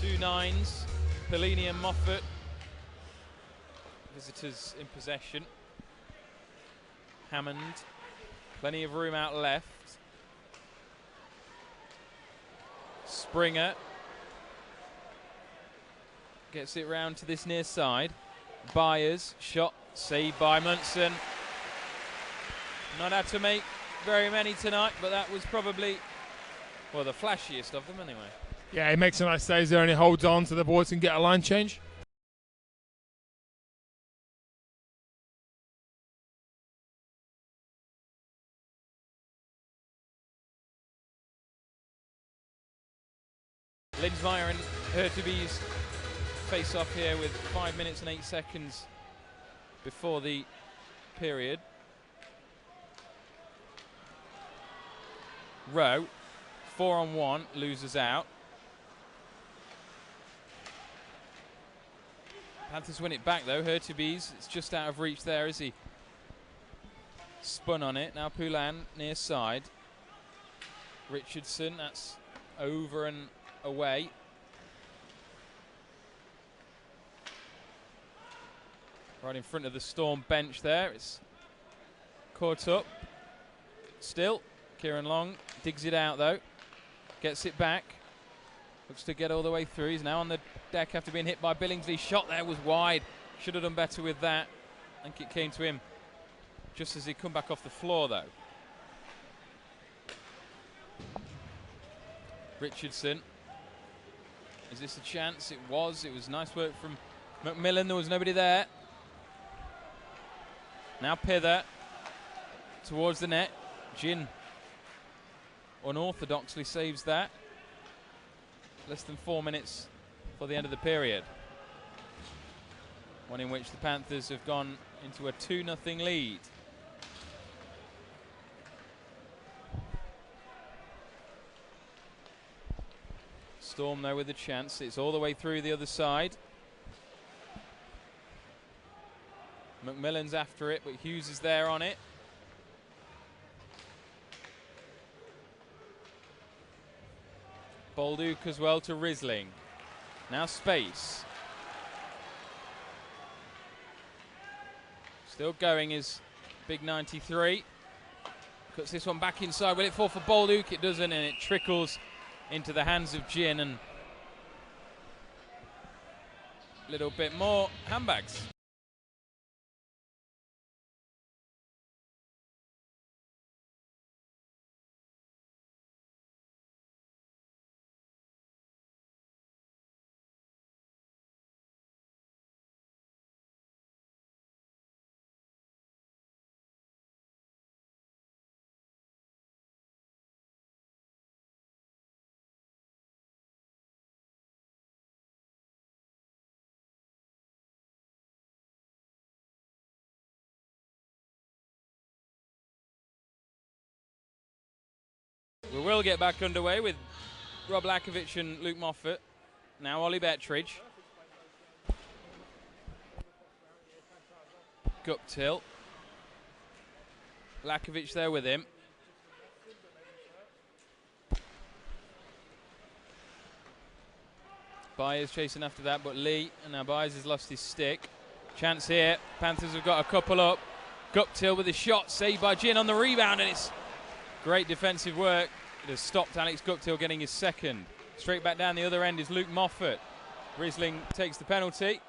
Two nines, Pellini and Moffat. Visitors in possession. Hammond, plenty of room out left. Springer gets it round to this near side. Byers, shot, saved by Munson. Not had to make very many tonight, but that was probably, well, the flashiest of them anyway. Yeah, he makes a nice save there and he holds on so the boys can get a line change. Linsmeyer and Hurtubise face off here with 5 minutes and 8 seconds before the period. Rowe, 4-on-1, loses out. Panthers win it back though. Hurtubise, it's just out of reach there as he spun on it. Now Poulin near side. Richardson, that's over and away. Right in front of the Storm bench there. It's caught up. Still, Kieran Long digs it out though. Gets it back. Looks to get all the way through. He's now on the deck after being hit by Billingsley. Shot there was wide. Should have done better with that. I think it came to him just as he come back off the floor though. Richardson. Is this a chance? It was. It was nice work from McMillan. There was nobody there. Now Pither towards the net. Gin unorthodoxly saves that. Less than 4 minutes for the end of the period. One in which the Panthers have gone into a 2-0 lead. Storm though with a chance. It's all the way through the other side. McMillan's after it, but Hughes is there on it. Bolduc as well to Risling. Now space. Still going is Big 93. Cuts this one back inside. Will it fall for Bolduc? It doesn't, and it trickles into the hands of Gin, and a little bit more handbags. We will get back underway with Rob Lakovic and Luke Moffat. Now Ollie Bettridge. Guptill. Lakovic there with him. Byers chasing after that, but Lee, and now Byers has lost his stick. Chance here. Panthers have got a couple up. Guptill with a shot, saved by Gin on the rebound, and it's great defensive work. It has stopped Alex Guptill getting his second. Straight back down the other end is Luke Moffat. Risling takes the penalty.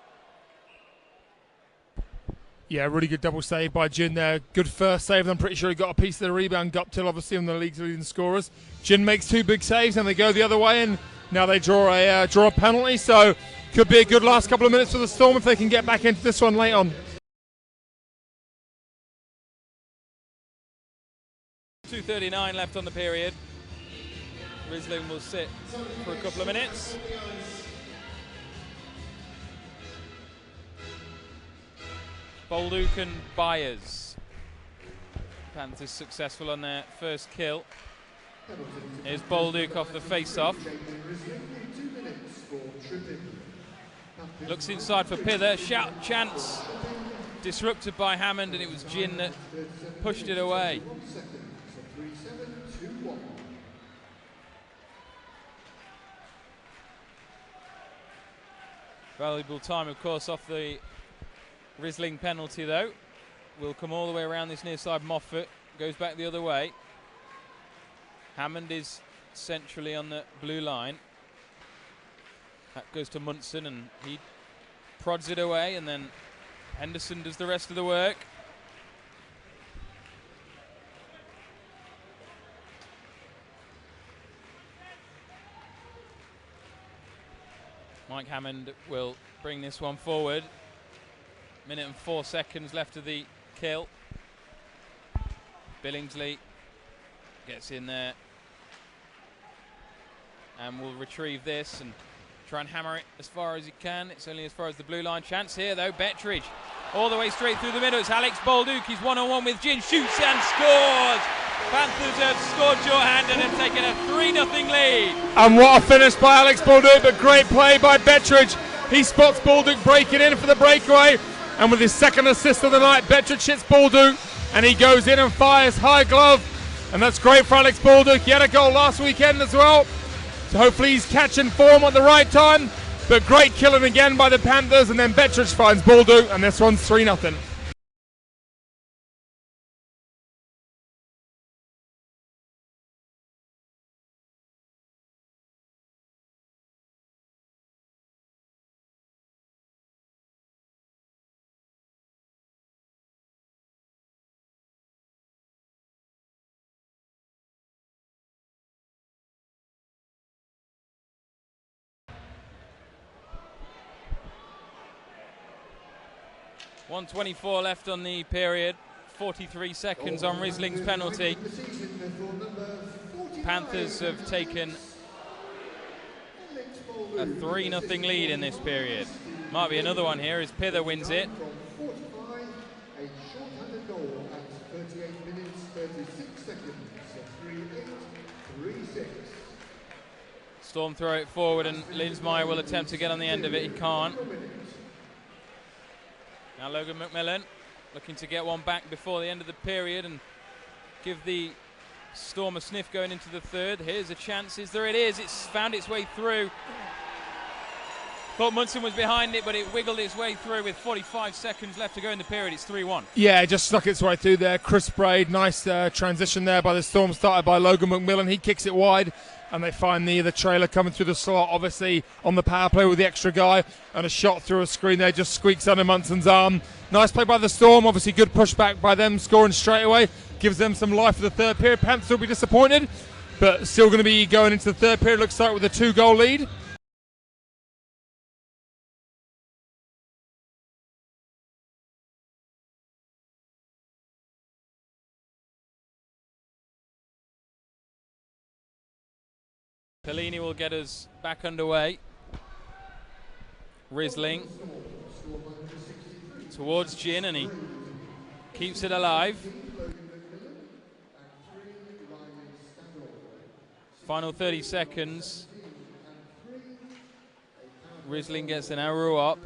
Yeah, really good double save by Jin there. Good first save. I'm pretty sure he got a piece of the rebound. Guptill, obviously, on the league's leading scorers. Jin makes 2 big saves, and they go the other way, and now they draw a penalty. So could be a good last couple of minutes for the Storm if they can get back into this one late on. 2:39 left on the period. Riesling will sit for a couple of minutes. Bolduc and Byers. Panthers successful on their first kill. Here's Bolduc off the face-off. Looks inside for Pither. Shout chance. Disrupted by Hammond, and it was Jin that pushed it away. Valuable time, of course, off the Riesling penalty, though. Will come all the way around this near side. Moffat goes back the other way. Hammond is centrally on the blue line. That goes to Munson, and he prods it away, and then Henderson does the rest of the work. Mike Hammond will bring this one forward. Minute and 4 seconds left of the kill. Billingsley gets in there and will retrieve this and try and hammer it as far as he can. It's only as far as the blue line. Chance here though, Bettridge all the way straight through the middle. It's Alex Bolduc, he's one-on-one with Jin, shoots and scores! Panthers have scored shorthanded and taken a 3-0 lead. And what a finish by Alex Bolduc, but great play by Bettridge. He spots Bolduc breaking in for the breakaway, and with his second assist of the night, Bettridge hits Bolduc, and he goes in and fires high glove, and that's great for Alex Bolduc. He had a goal last weekend as well, so hopefully he's catching form at the right time, but great killing again by the Panthers, and then Bettridge finds Bolduc, and this one's 3-0. .124 left on the period, 43 seconds on Riesling's penalty. Panthers have taken a 3-0 lead in this period. Might be another one here as Pither wins it. Storm throw it forward, and Linsmeyer will attempt to get on the end of it. He can't. Now Logan McMillan looking to get one back before the end of the period and give the Storm a sniff going into the third. Here's a chance. There it is. It's found its way through. Thought Munson was behind it, but it wiggled its way through with 45 seconds left to go in the period. It's 3-1. Yeah, it just snuck its way through there. Chris Braid, nice transition there by the Storm, started by Logan McMillan. He kicks it wide, and they find the trailer coming through the slot, obviously on the power play with the extra guy, and a shot through a screen there just squeaks under Munson's arm. Nice play by the Storm, obviously good pushback by them, scoring straight away. Gives them some life for the third period. Panthers will be disappointed, but still going to be going into the third period. Looks like with a 2-goal lead. Pellini will get us back underway. Riesling towards Jin, and he keeps it alive. Final 30 seconds. Riesling gets an arrow up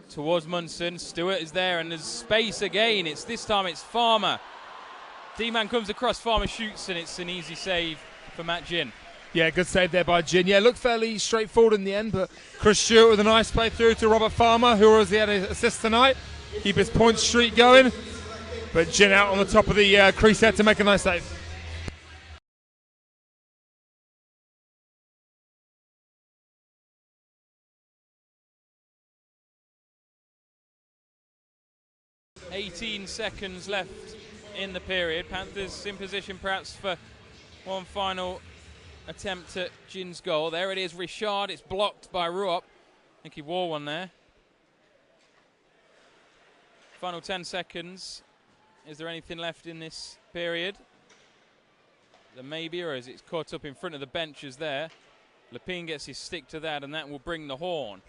towards Munson. Stewart is there, and there's space again. This time it's Farmer. D-man comes across, Farmer shoots, and it's an easy save for Matt Jin. Yeah, good save there by Jin. Yeah, looked fairly straightforward in the end, but Chris Stewart with a nice play through to Robert Farmer, who has had an assist tonight. Keep his point streak going. But Jin out on the top of the crease there to make a nice save. 18 seconds left in the period. Panthers in position perhaps for one final attempt at Jin's goal. There it is, Richard. It's blocked by Ruop. I think he wore one there. Final 10 seconds. Is there anything left in this period? There may be, or is it caught up in front of the benches there? Lepine gets his stick to that, and that will bring the horn.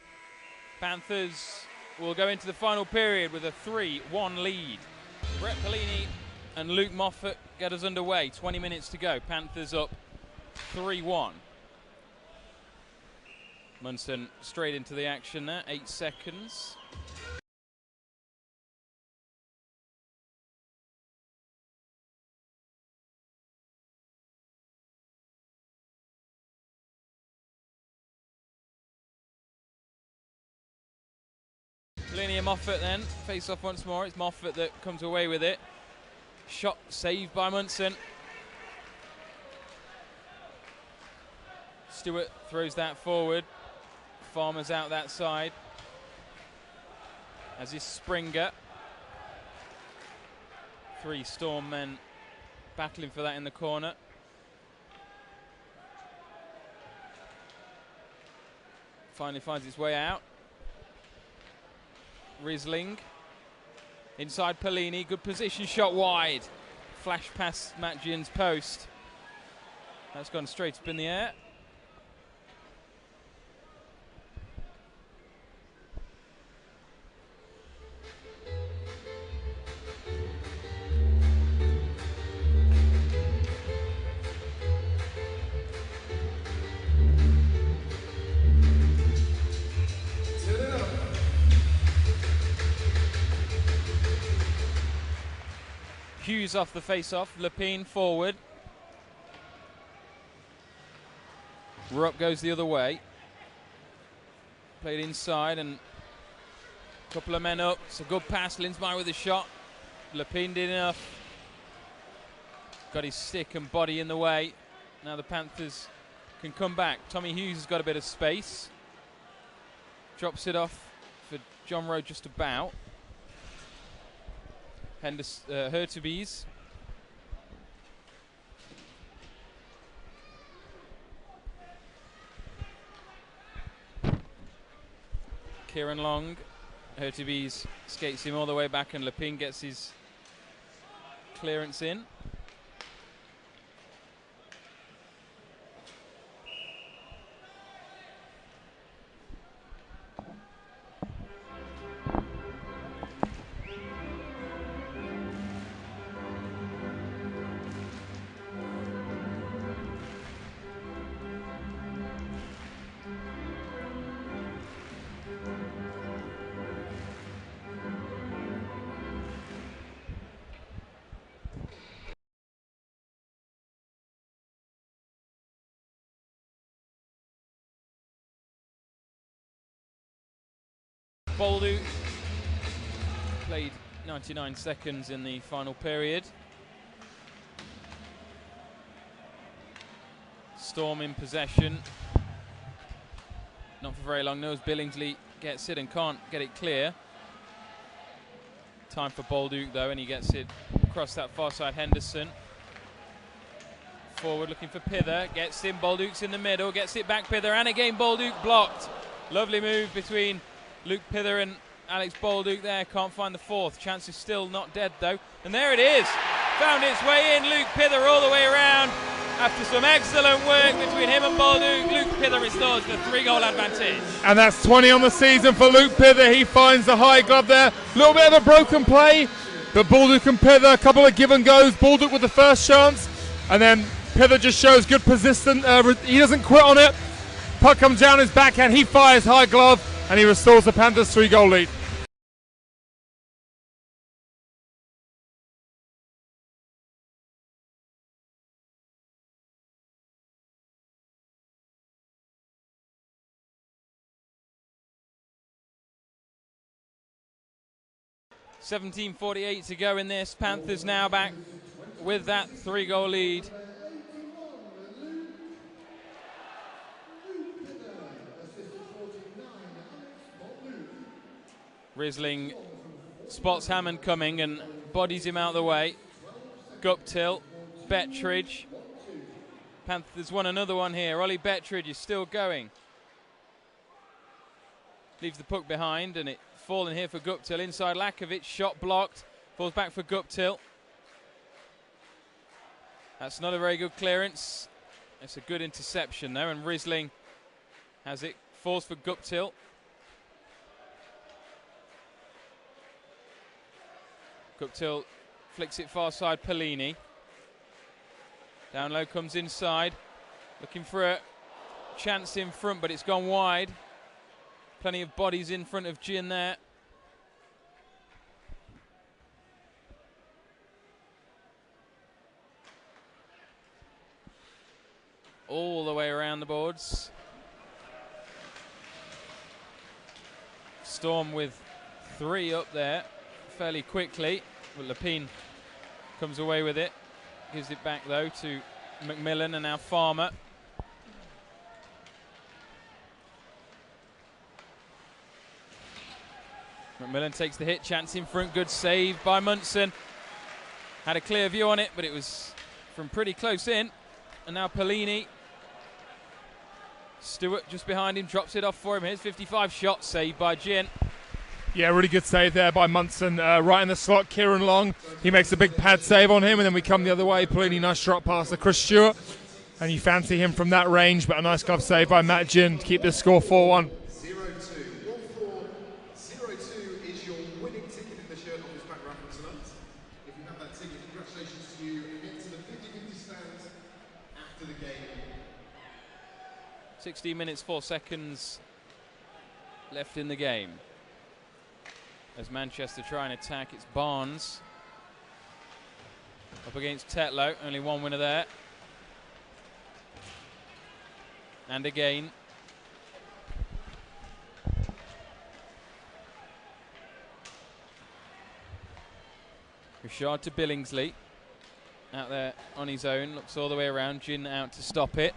Panthers will go into the final period with a 3-1 lead. Brett Pellini and Luke Moffat get us underway. 20 minutes to go. Panthers up 3-1. Munson straight into the action there. 8 seconds. Pellini and Moffat then face off once more. It's Moffat that comes away with it. Shot saved by Munson. Stewart throws that forward. Farmer's out that side. As is Springer. 3 Storm men battling for that in the corner. Finally finds its way out. Riesling. Inside Pellini, good position, shot wide. Flash past Matt Jin's post. That's gone straight up in the air. Hughes off the face-off, Lepine forward. Rupp goes the other way. Played inside and a couple of men up. It's a good pass, Linsmeyer with a shot. Lepine did enough. Got his stick and body in the way. Now the Panthers can come back. Tommy Hughes has got a bit of space. Drops it off for John Rowe just about. Hertubis. Kieran Long. Hertubis skates him all the way back and Lepine gets his clearance in. Boldu played 99 seconds in the final period. Storm in possession. Not for very long. Knows Billingsley gets it and can't get it clear. Time for Bolduc though, and he gets it across that far side. Henderson. Forward looking for Pither. Gets in. Bolduc's in the middle. Gets it back. Pither, and again Bolduc blocked. Lovely move between Luke Pither and Alex Bolduc there. Can't find the fourth. Chance is still not dead though. And there it is. Found its way in. Luke Pither all the way around. After some excellent work between him and Bolduc, Luke Pither restores the 3-goal advantage. And that's 20 on the season for Luke Pither. He finds the high glove there. A little bit of a broken play. But Bolduc and Pither, a couple of give and goes. Bolduc with the first chance. And then Pither just shows good persistence. He doesn't quit on it. Puck comes down his backhand. He fires high glove. And he restores the Panthers' 3-goal lead. .17:48 to go in this. Panthers now back with that 3-goal lead. Riesling spots Hammond coming and bodies him out of the way. Guptill, Bettridge. Panthers won another one here. Ollie Bettridge is still going. Leaves the puck behind and it falling here for Guptill. Inside Lakovic, shot blocked. Falls back for Guptill. That's not a very good clearance. It's a good interception though, and Riesling has it. Falls for Guptill. Guptill flicks it far side, Pellini. Down low comes inside. Looking for a chance in front, but it's gone wide. Plenty of bodies in front of Gin there. All the way around the boards. Storm with 3 up there fairly quickly. Well, Lepine comes away with it. Gives it back though to McMillan and now Farmer. McMillan takes the hit, chance in front, good save by Munson. Had a clear view on it, but it was from pretty close in. And now Pellini. Stewart just behind him, drops it off for him. Here's 55 shot, saved by Gin. Yeah, really good save there by Munson. Right in the slot, Kieran Long. He makes a big pad save on him, and then we come the other way. Pellini, nice drop pass to Chris Stewart. And you fancy him from that range, but a nice glove save by Matt Gin to keep this score 4-1. 0-2. 1-4-0-2 is your winning ticket in the shirt office pack raffle tonight. If you have that ticket, congratulations to you. Get to the 50-50 stands after the game. 16 minutes, 4 seconds left in the game. As Manchester try and attack, it's Barnes up against Tetlow. Only one winner there. And again. Richard to Billingsley. Out there on his own. Looks all the way around. Gin out to stop it.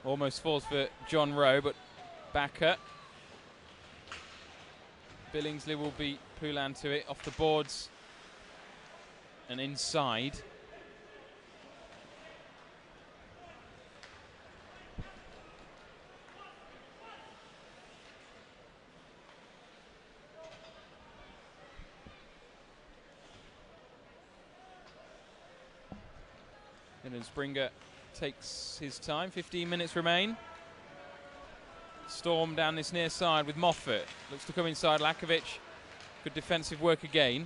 Almost falls for John Rowe, but Backer. Billingsley will beat Poulan to it, off the boards and inside. And then Springer takes his time. 15 minutes remain. Storm down this near side with Moffat. Looks to come inside Lakovic. Good defensive work again.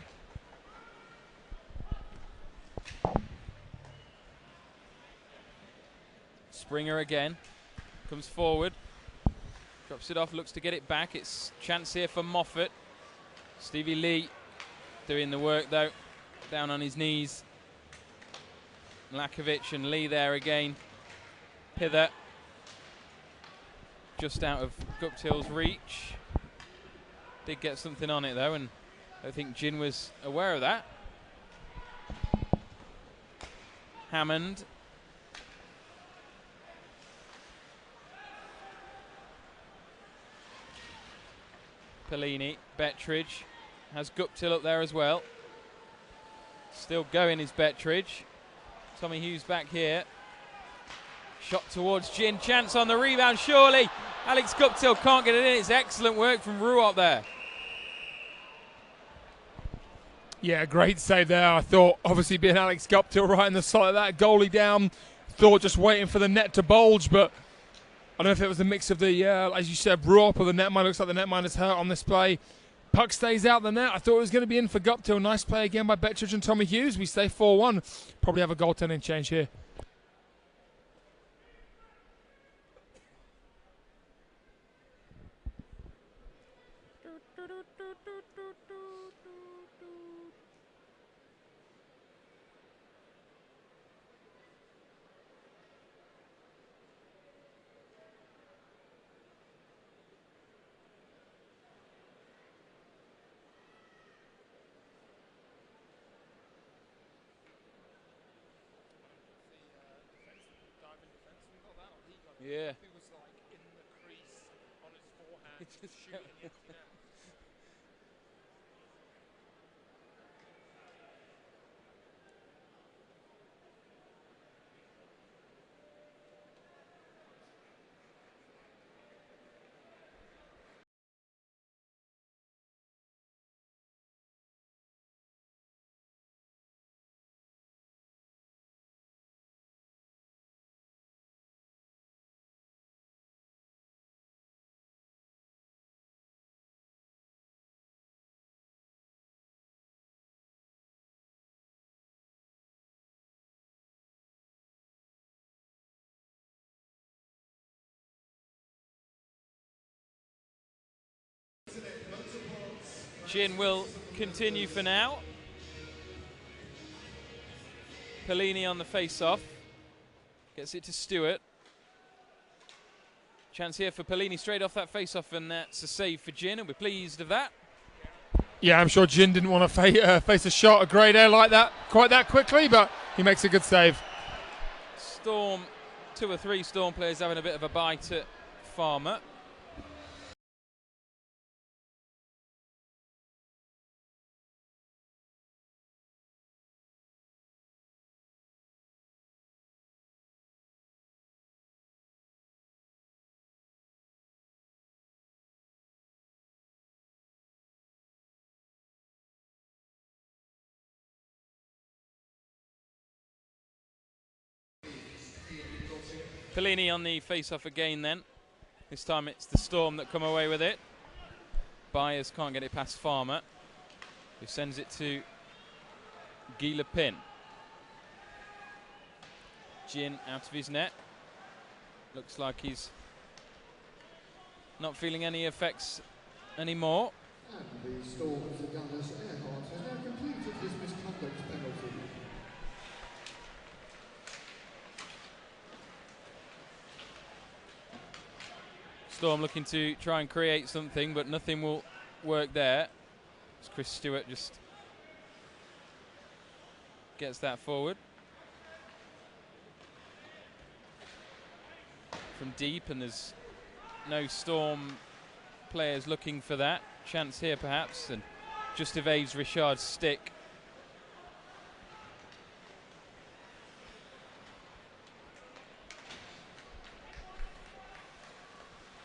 Springer again. Comes forward. Drops it off, looks to get it back. It's chance here for Moffat. Stevie Lee doing the work though. Down on his knees. Lakovic and Lee there again. Pither just out of Guptill's reach. Did get something on it though, and I think Gin was aware of that. Hammond. Pellini. Bettridge has Guptill up there as well. Still going is Bettridge. Tommy Hughes back here. Shot towards Gin. Chance on the rebound, surely. Alex Guptill can't get it in. It's excellent work from Ruop there. Yeah, great save there. I thought, obviously, being Alex Guptill right in the side of that, goalie down. Thought just waiting for the net to bulge, but I don't know if it was a mix of the, as you said, Ruop or the netminer. Looks like the netminer's hurt on this play. Puck stays out the net. I thought it was going to be in for Guptill. Nice play again by Bettridge and Tommy Hughes. We stay 4-1. Probably have a goaltending change here. Yeah. It was Chin will continue for now. Pellini on the face-off. Gets it to Stewart. Chance here for Pellini straight off that face-off, and that's a save for Jin, and we're pleased of that. Yeah, I'm sure Jin didn't want to face a shot, a grade A like that, quite that quickly, but he makes a good save. Storm, 2 or 3 Storm players having a bit of a bite at Farmer. Pellini on the face-off again then. This time it's the Storm that come away with it. Byers can't get it past Farmer, who sends it to Guy Lepin. Jin out of his net. Looks like he's not feeling any effects anymore. And the Storm's Jeremias Earhart has now completed his misconduct penalty. Storm looking to try and create something, but nothing will work there. As Chris Stewart just gets that forward. From deep, and there's no Storm players looking for that. Chance here perhaps, and just evades Richard's stick.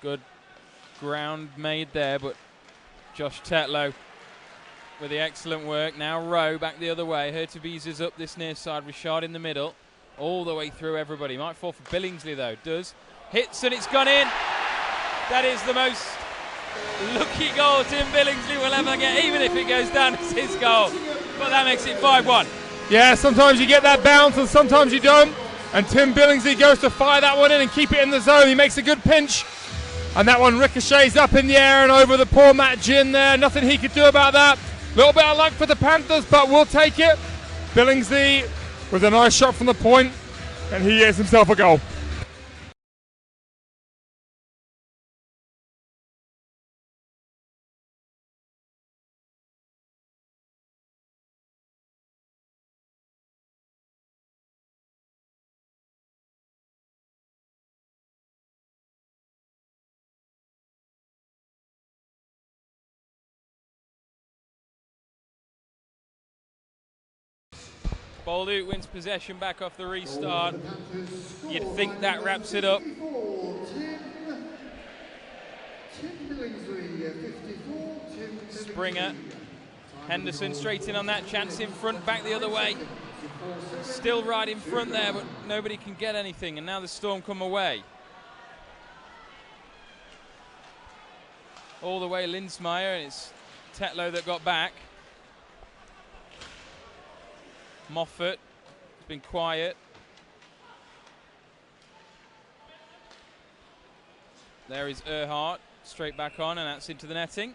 Good ground made there, but Josh Tetlow with the excellent work. Now Rowe back the other way. Hurtubise is up this near side. Richard in the middle. All the way through everybody. Might fall for Billingsley though. Does. Hits and it's gone in. That is the most lucky goal Tim Billingsley will ever get, even if it goes down as his goal. But that makes it 5-1. Yeah, sometimes you get that bounce and sometimes you don't. And Tim Billingsley goes to fire that one in and keep it in the zone. He makes a good pinch. And that one ricochets up in the air and over the poor Matt Jin there. Nothing he could do about that. Little bit of luck for the Panthers, but we'll take it. Billingsley with a nice shot from the point, and he gets himself a goal. Boldu wins possession back off the restart. You'd think that wraps it up. Springer, Henderson straight in on that chance in front, back the other way. Still right in front there, but nobody can get anything, and now the Storm come away. All the way Linsmeyer, and it's Tetlow that got back. Moffat has been quiet. There is Earhart, straight back on, and that's into the netting.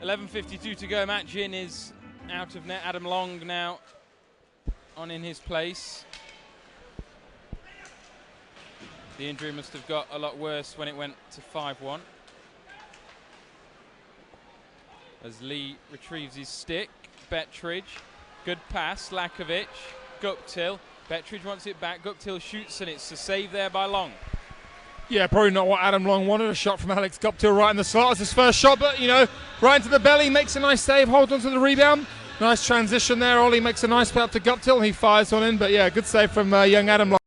11:52 to go. Matt Ginn is out of net. Adam Long now on in his place. The injury must have got a lot worse when it went to 5-1. As Lee retrieves his stick. Bettridge, good pass. Lakovic, Guptill. Bettridge wants it back. Guptill shoots and it's a save there by Long. Yeah, probably not what Adam Long wanted. A shot from Alex Guptill right in the slot as his first shot, but right into the belly, makes a nice save, holds on to the rebound. Nice transition there. Ollie makes a nice play up to Guptill. He fires one in, but yeah, good save from young Adam Long.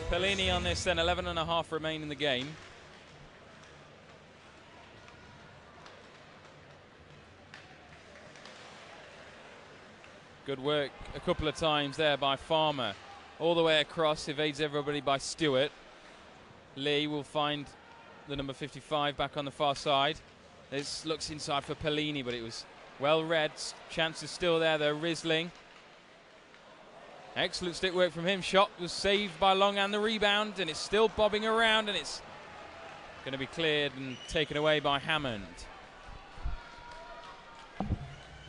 Pellini on this then, 11.5 remain in the game. Good work a couple of times there by Farmer. All the way across, evades everybody by Stewart. Lee will find the number 55 back on the far side. This looks inside for Pellini, but it was well read. Chance is still there though, Risling. Excellent stick work from him. Shot was saved by Long and the rebound, and it's still bobbing around, and it's going to be cleared and taken away by Hammond.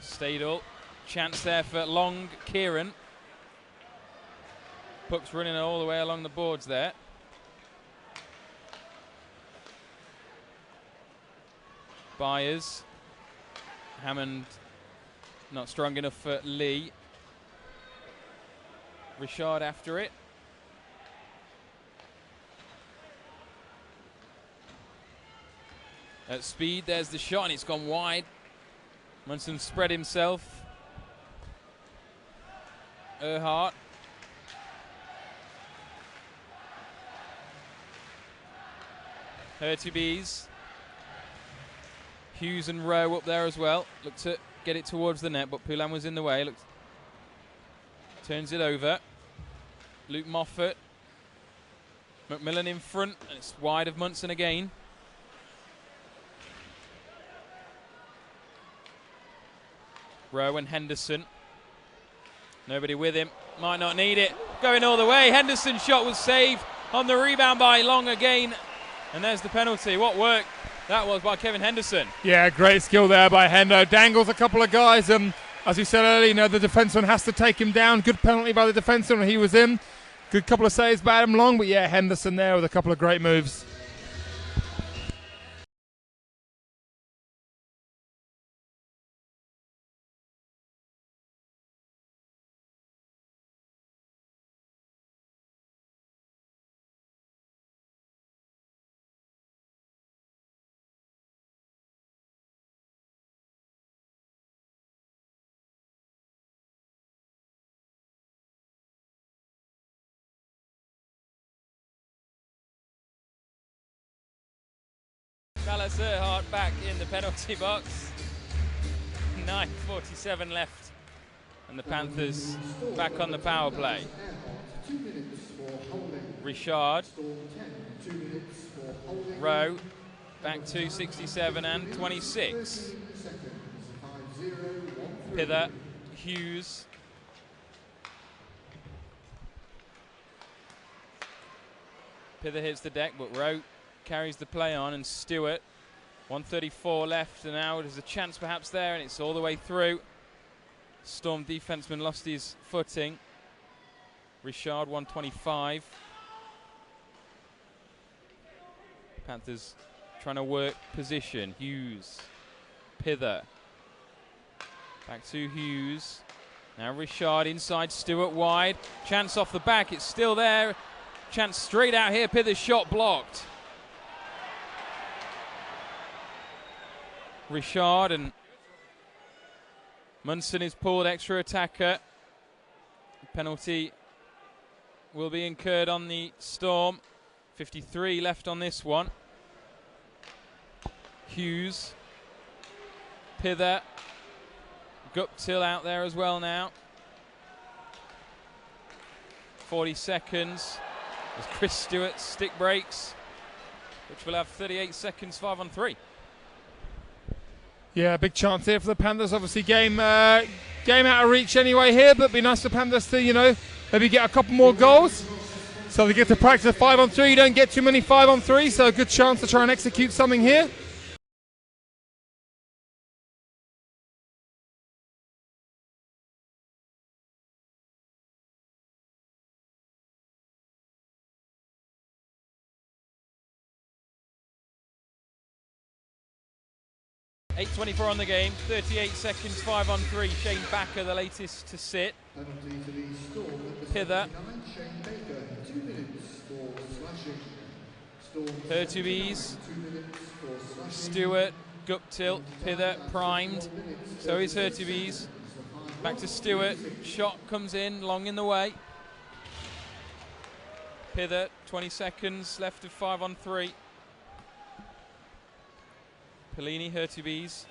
Stadel, chance there for Long, Kieran. Puck's running all the way along the boards there. Byers. Hammond not strong enough for Lee. Richard after it. At speed, there's the shot, and it's gone wide. Munson spread himself. Erhardt. Hurtubise. Hughes and Rowe up there as well. Looked to get it towards the net, but Poulan was in the way. Turns it over. Luke Moffat. McMillan in front, and it's wide of Munson again. Rowe and Henderson. Nobody with him. Might not need it. Going all the way. Henderson's shot was saved on the rebound by Long again. And there's the penalty. What work that was by Kevin Henderson. Yeah, great skill there by Hendo. Dangles a couple of guys. As we said earlier, the defenseman has to take him down. Good penalty by the defenseman when he was in. Good couple of saves by Adam Long, but yeah, Henderson there with a couple of great moves. Dallas Erhardt back in the penalty box. 9:47 left, and the Panthers back on the power play. Richard, Rowe, back to 67 and 26. Pither, Hughes. Pither hits the deck, but Rowe carries the play on, and Stewart, 1:34 left, and now there's a chance perhaps there, and it's all the way through. Storm defenseman lost his footing. Richard, 1:25. Panthers trying to work position. Hughes, Pither, back to Hughes. Now Richard inside, Stewart wide. Chance off the back, it's still there. Chance straight out here, Pither's shot blocked. Richard, and Munson is pulled, extra attacker. Penalty will be incurred on the Storm. 53 left on this one. Hughes, Pither, Guptill out there as well now. 40 seconds as Chris Stewart stick breaks, which will have 38 seconds, 5-on-3. Yeah, big chance here for the Panthers. Obviously, game Game out of reach anyway here, but it'd be nice for Panthers to, you know, maybe get a couple more goals. So they get to practice a 5-on-3. You don't get too many 5-on-3, so a good chance to try and execute something here. .8:24 on the game, 38 seconds, 5-on-3. Shane Backer, the latest to sit. Pither. Hertubis, Stewart, Guptill, Pither primed. So is Hertubis. Back to Stewart. Shot comes in, long in the way. Pither, 20 seconds left of 5-on-3. Pellini, Hertubis.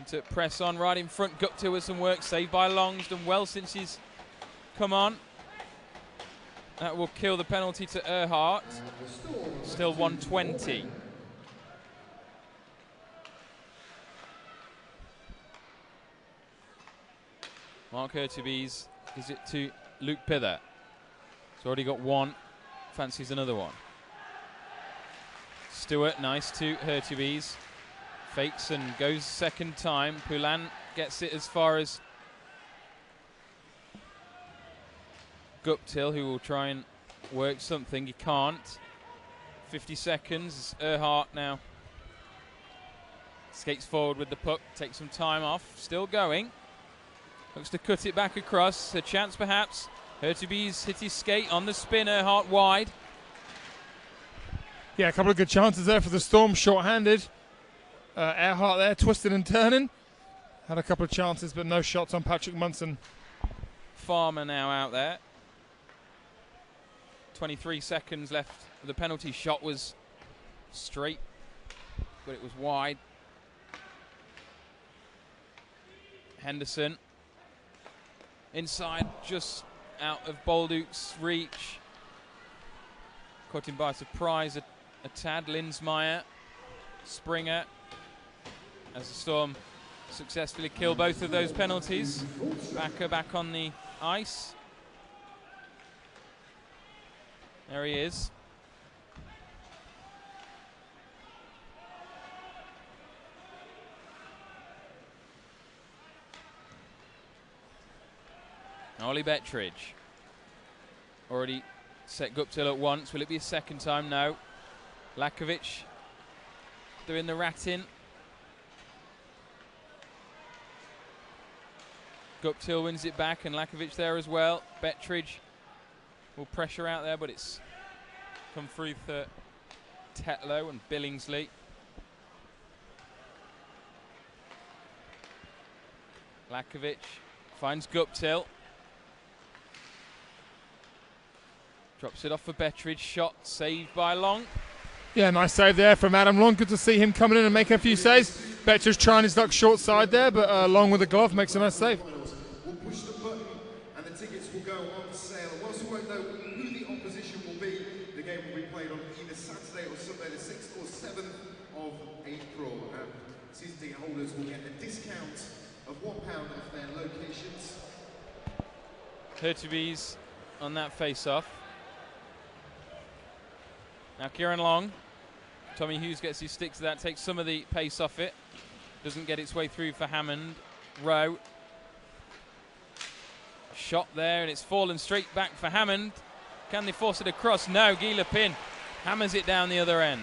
To press on right in front. Guptill with some work, saved by Long's, done well since he's come on. That will kill the penalty to Erhardt. Still 120. Mark Hertubis gives it to Luke Pither. He's already got one. Fancies another one. Stewart, nice to Hertubis. Fakes and goes second time. Poulan gets it as far as Guptill, who will try and work something. He can't. 50 seconds. Erhardt now skates forward with the puck. Takes some time off. Still going. Looks to cut it back across. A chance perhaps. Hertubis hit his skate on the spin. Erhardt wide. Yeah, a couple of good chances there for the Storm, short-handed. Erhardt there, twisting and turning. Had a couple of chances, but no shots on Patrick Munson. Farmer now out there. 23 seconds left. The penalty shot was straight, but it was wide. Henderson. Inside, just out of Bolduc's reach. Caught him by surprise a tad. Linsmeyer, Springer, as the Storm successfully kill both of those penalties. Backer back on the ice. There he is. Ollie Bettridge. Already set Guptill at once. Will it be a second time? No. Lakovic doing the rat-in. Guptill wins it back, and Lakovic there as well. Bettridge will pressure out there, but it's come through for Tetlow and Billingsley. Lakovic finds Guptill. Drops it off for Bettridge. Shot saved by Long. Yeah, nice save there from Adam Long. Good to see him coming in and making a few saves. Bettridge trying his luck short side there, but Long with the glove makes a nice save. We'll push the button and the tickets will go on sale. Whilst we won't know who the opposition will be, the game will be played on either Saturday or Sunday, the 6th or 7th of April. And season ticket holders will get a discount of £1 off their locations. Hertubis on that face-off. Now Kieran Long. Tommy Hughes gets his stick to that, takes some of the pace off it. Doesn't get its way through for Hammond. Rowe. Shot there, and it's fallen straight back for Hammond. Can they force it across? No, Guy Lepin hammers it down the other end.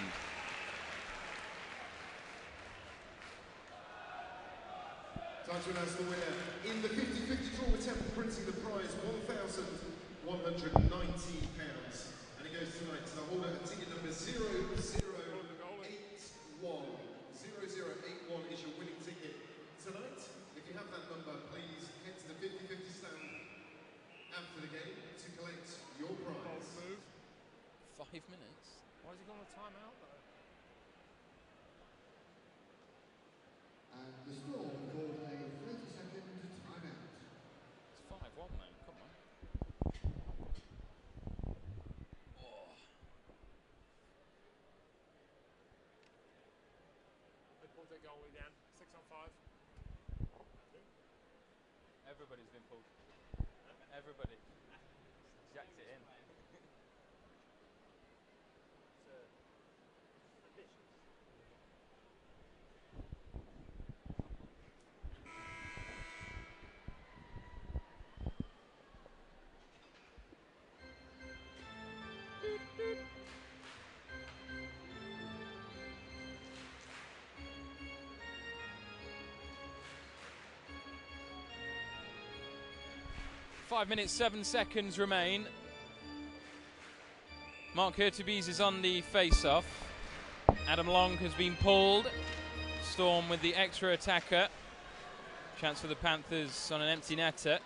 Time to announce the winner. In the 50-50 draw with Temple printing the prize, £1,190. And it goes tonight to the holder at ticket number 0081. 0081 is your winning ticket tonight. If you have that number, please head to the 50-50 stand after the game to collect your prize. 5 minutes. Why has he gone on a timeout though? And the Storm called a 30-second timeout. It's 5-1, man. Come on. They pulled their goalie down. 6 on 5. Everybody's been pulled. Everybody. Jacked it in. Five minutes, 7 seconds remain. Mark Hurtubise is on the face-off. Adam Long has been pulled. Storm with the extra attacker. Chance for the Panthers on an empty netter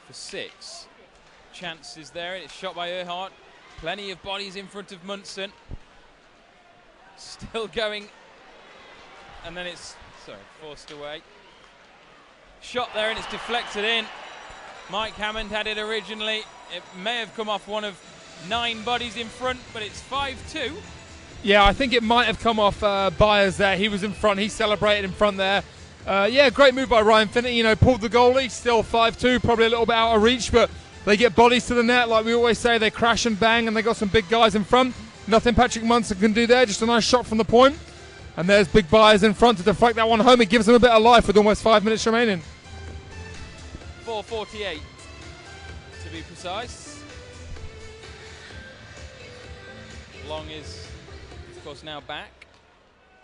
for 6. Chance is there, and it's shot by Earhart. Plenty of bodies in front of Munson. Still going, and then it's, forced away. Shot there, and it's deflected in. Mike Hammond had it originally. It may have come off one of 9 bodies in front, but it's 5-2. Yeah, I think it might have come off Byers there. He was in front. He celebrated in front there. Yeah, great move by Ryan Finney. You know, pulled the goalie. Still 5-2, probably a little bit out of reach, but they get bodies to the net. Like we always say, they crash and bang, and they got some big guys in front. Nothing Patrick Munson can do there. Just a nice shot from the point. And there's big Byers in front to deflect that one home. It gives them a bit of life with almost 5 minutes remaining. 4:48 to be precise. Long is, of course, now back.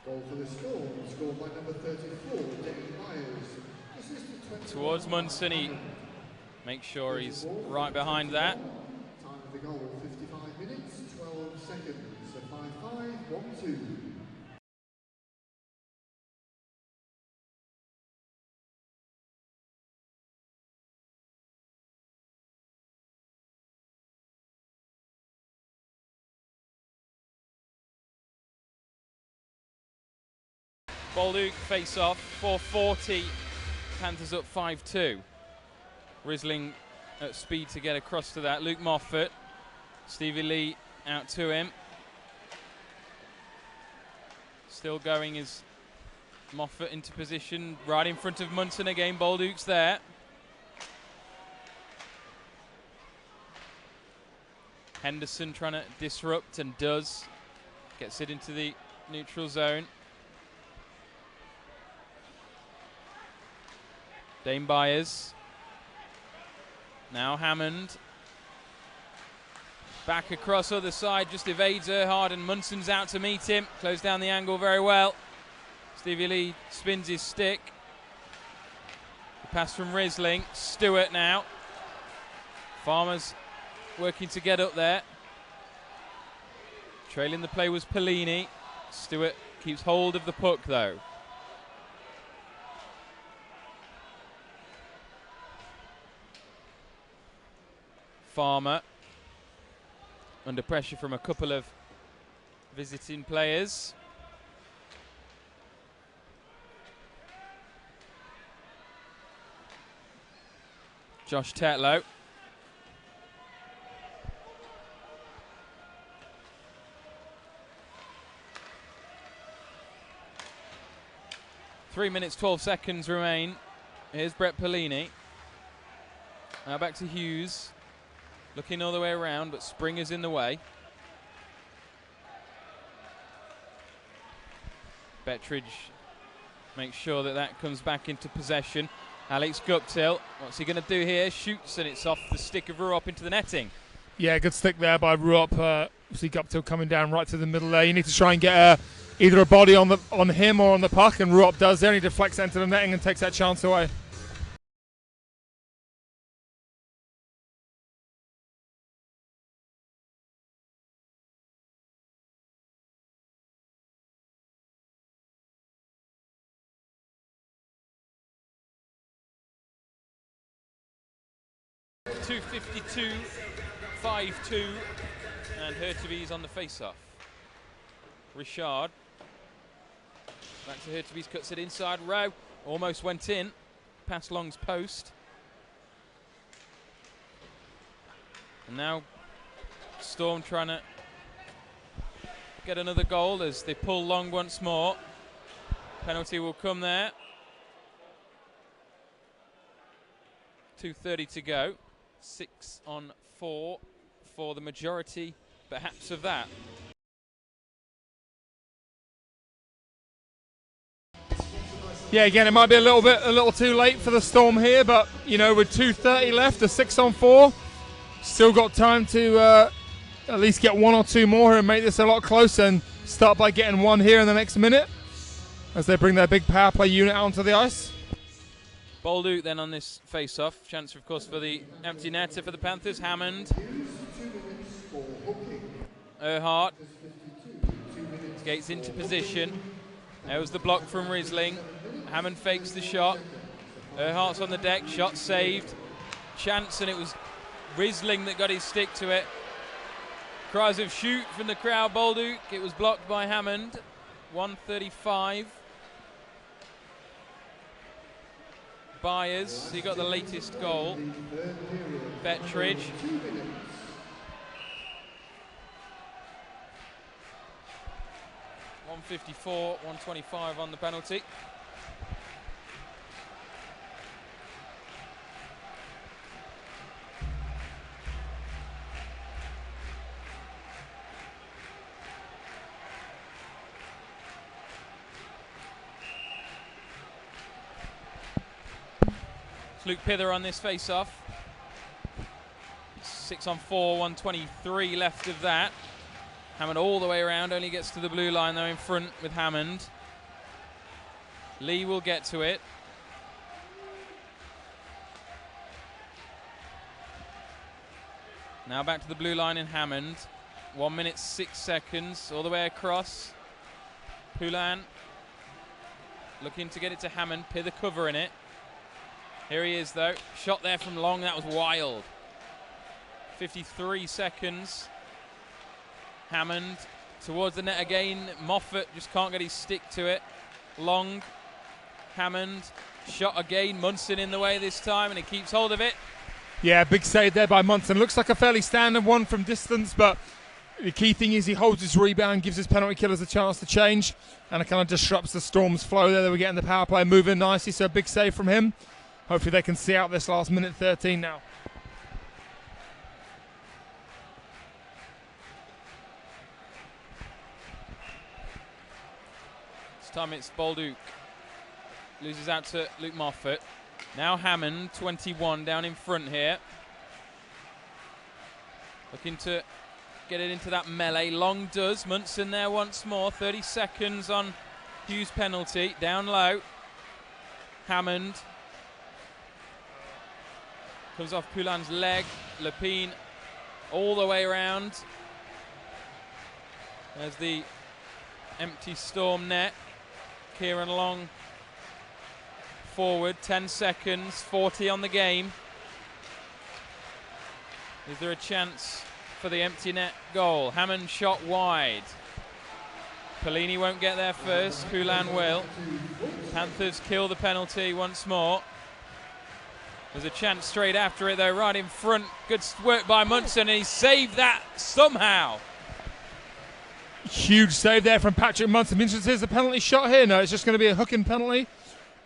Goal for the Storm, scored by number 34, Dave Myers. Towards Munson, he makes sure he's right behind that. Time of the goal, 55 minutes, 12 seconds, so 5-5, 1-2. Bolduc face off, 4:40. Panthers up 5-2. Risling at speed to get across to that. Luke Moffat, Stevie Lee out to him. Still going is Moffat into position, right in front of Munson again. Bolduc's there. Henderson trying to disrupt and does. Gets it into the neutral zone. Dane Byers. Now Hammond. Back across other side, just evades Earhart, and Munson's out to meet him. Closed down the angle very well. Stevie Lee spins his stick. The pass from Risling. Stewart now. Farmer's working to get up there. Trailing the play was Pellini. Stewart keeps hold of the puck though. Farmer under pressure from a couple of visiting players. Josh Tetlow. Three minutes, 12 seconds remain. Here's Brett Pellini. Now back to Hughes. Looking all the way around, but Springer's in the way. Bettridge makes sure that that comes back into possession. Alex Guptill, what's he going to do here? Shoots, and it's off the stick of Ruop into the netting. Yeah, good stick there by Ruop. See Guptill coming down right to the middle there. You need to try and get either a body on him or on the puck, and Ruop does there. He deflects into the netting and takes that chance away. .252, 5-2, and Hurtubise on the face-off. Richard, back to Hurtubise, cuts it inside. Rowe almost went in, past Long's post. And now Storm trying to get another goal as they pull Long once more. Penalty will come there. 2:30 to go. 6 on 4 for the majority, perhaps, of that. Yeah, again, it might be a little too late for the Storm here, but you know, with 2:30 left, a 6 on 4, still got time to at least get 1 or 2 more and make this a lot closer, and start by getting 1 here in the next minute as they bring their big power play unit out onto the ice. Bolduc then on this face-off. Chance, of course, for the empty netter for the Panthers. Hammond. Erhardt. Skates into position. There was the block from Riesling. Hammond fakes the shot. Erhardt's on the deck. Shot saved. Chance, and it was Riesling that got his stick to it. Cries of shoot from the crowd. Bolduc. It was blocked by Hammond. 1:35. Byers, he got the latest goal. Bettridge. .154, 125 on the penalty. Luke Pither on this face-off. 6 on 4, 123 left of that. Hammond all the way around, only gets to the blue line though in front with Hammond. Lee will get to it. Now back to the blue line in Hammond. 1 minute 6 seconds, all the way across. Poulin looking to get it to Hammond. Pither covering it. Here he is though. Shot there from long, that was wild. 53 seconds. Hammond towards the net again. Moffat just can't get his stick to it. Long. Hammond. Shot again. Munson in the way this time, and he keeps hold of it. Yeah, big save there by Munson. Looks like a fairly standard one from distance, but the key thing is he holds his rebound, gives his penalty killers a chance to change, and it kind of disrupts the Storm's flow there. They were getting the power play moving nicely, so a big save from him. Hopefully they can see out this last minute 13 now. This time it's Bolduc. Loses out to Luke Moffat. Now Hammond, 21, down in front here. Looking to get it into that melee. Long does. Munson there once more. 30 seconds on Hughes' penalty. Down low. Hammond. Comes off Poulin's leg. Lepine all the way around. There's the empty Storm net. Kieran Long forward. 10 seconds. 40 on the game. Is there a chance for the empty net goal? Hammond shot wide. Polini won't get there first. Poulin will. Panthers kill the penalty once more. There's a chance straight after it though, right in front. Good work by Munson, and he saved that somehow. Huge save there from Patrick Munson. Is the penalty shot here? No, it's just going to be a hooking penalty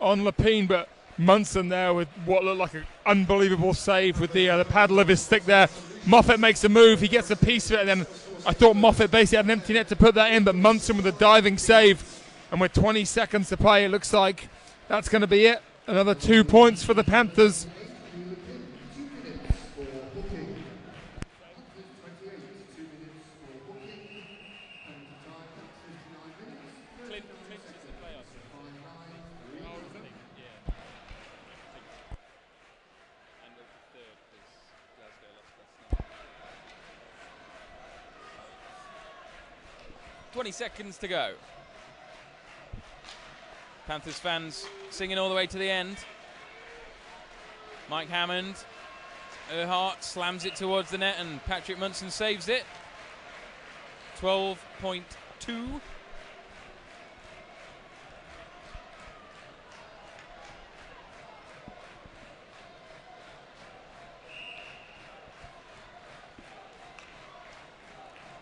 on Lepine, but Munson there with what looked like an unbelievable save with the paddle of his stick there. Moffat makes a move, he gets a piece of it, and then I thought Moffat basically had an empty net to put that in, but Munson with a diving save, and with 20 seconds to play, it looks like that's going to be it. Another 2 points for the Panthers. Seconds to go. Panthers fans singing all the way to the end. Mike Hammond. Erhardt slams it towards the net and Patrick Munson saves it. 12.2.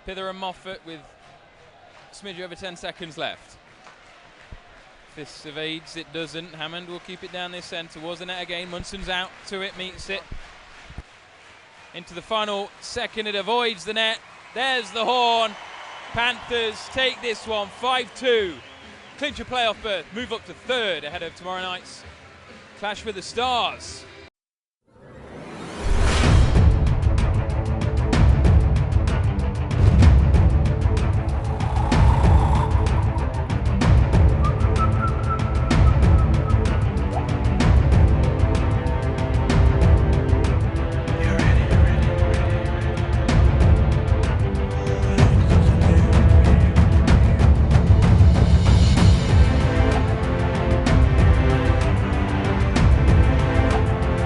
Pither and Moffat with smidge over 10 seconds left. Fists of AIDS, it doesn't. Hammond will keep it down this end towards the net again. Munson's out to it, meets it. Into the final second, it avoids the net. There's the horn. Panthers take this one, 5-2. Clinch a playoff berth, move up to third ahead of tomorrow night's clash with the Stars.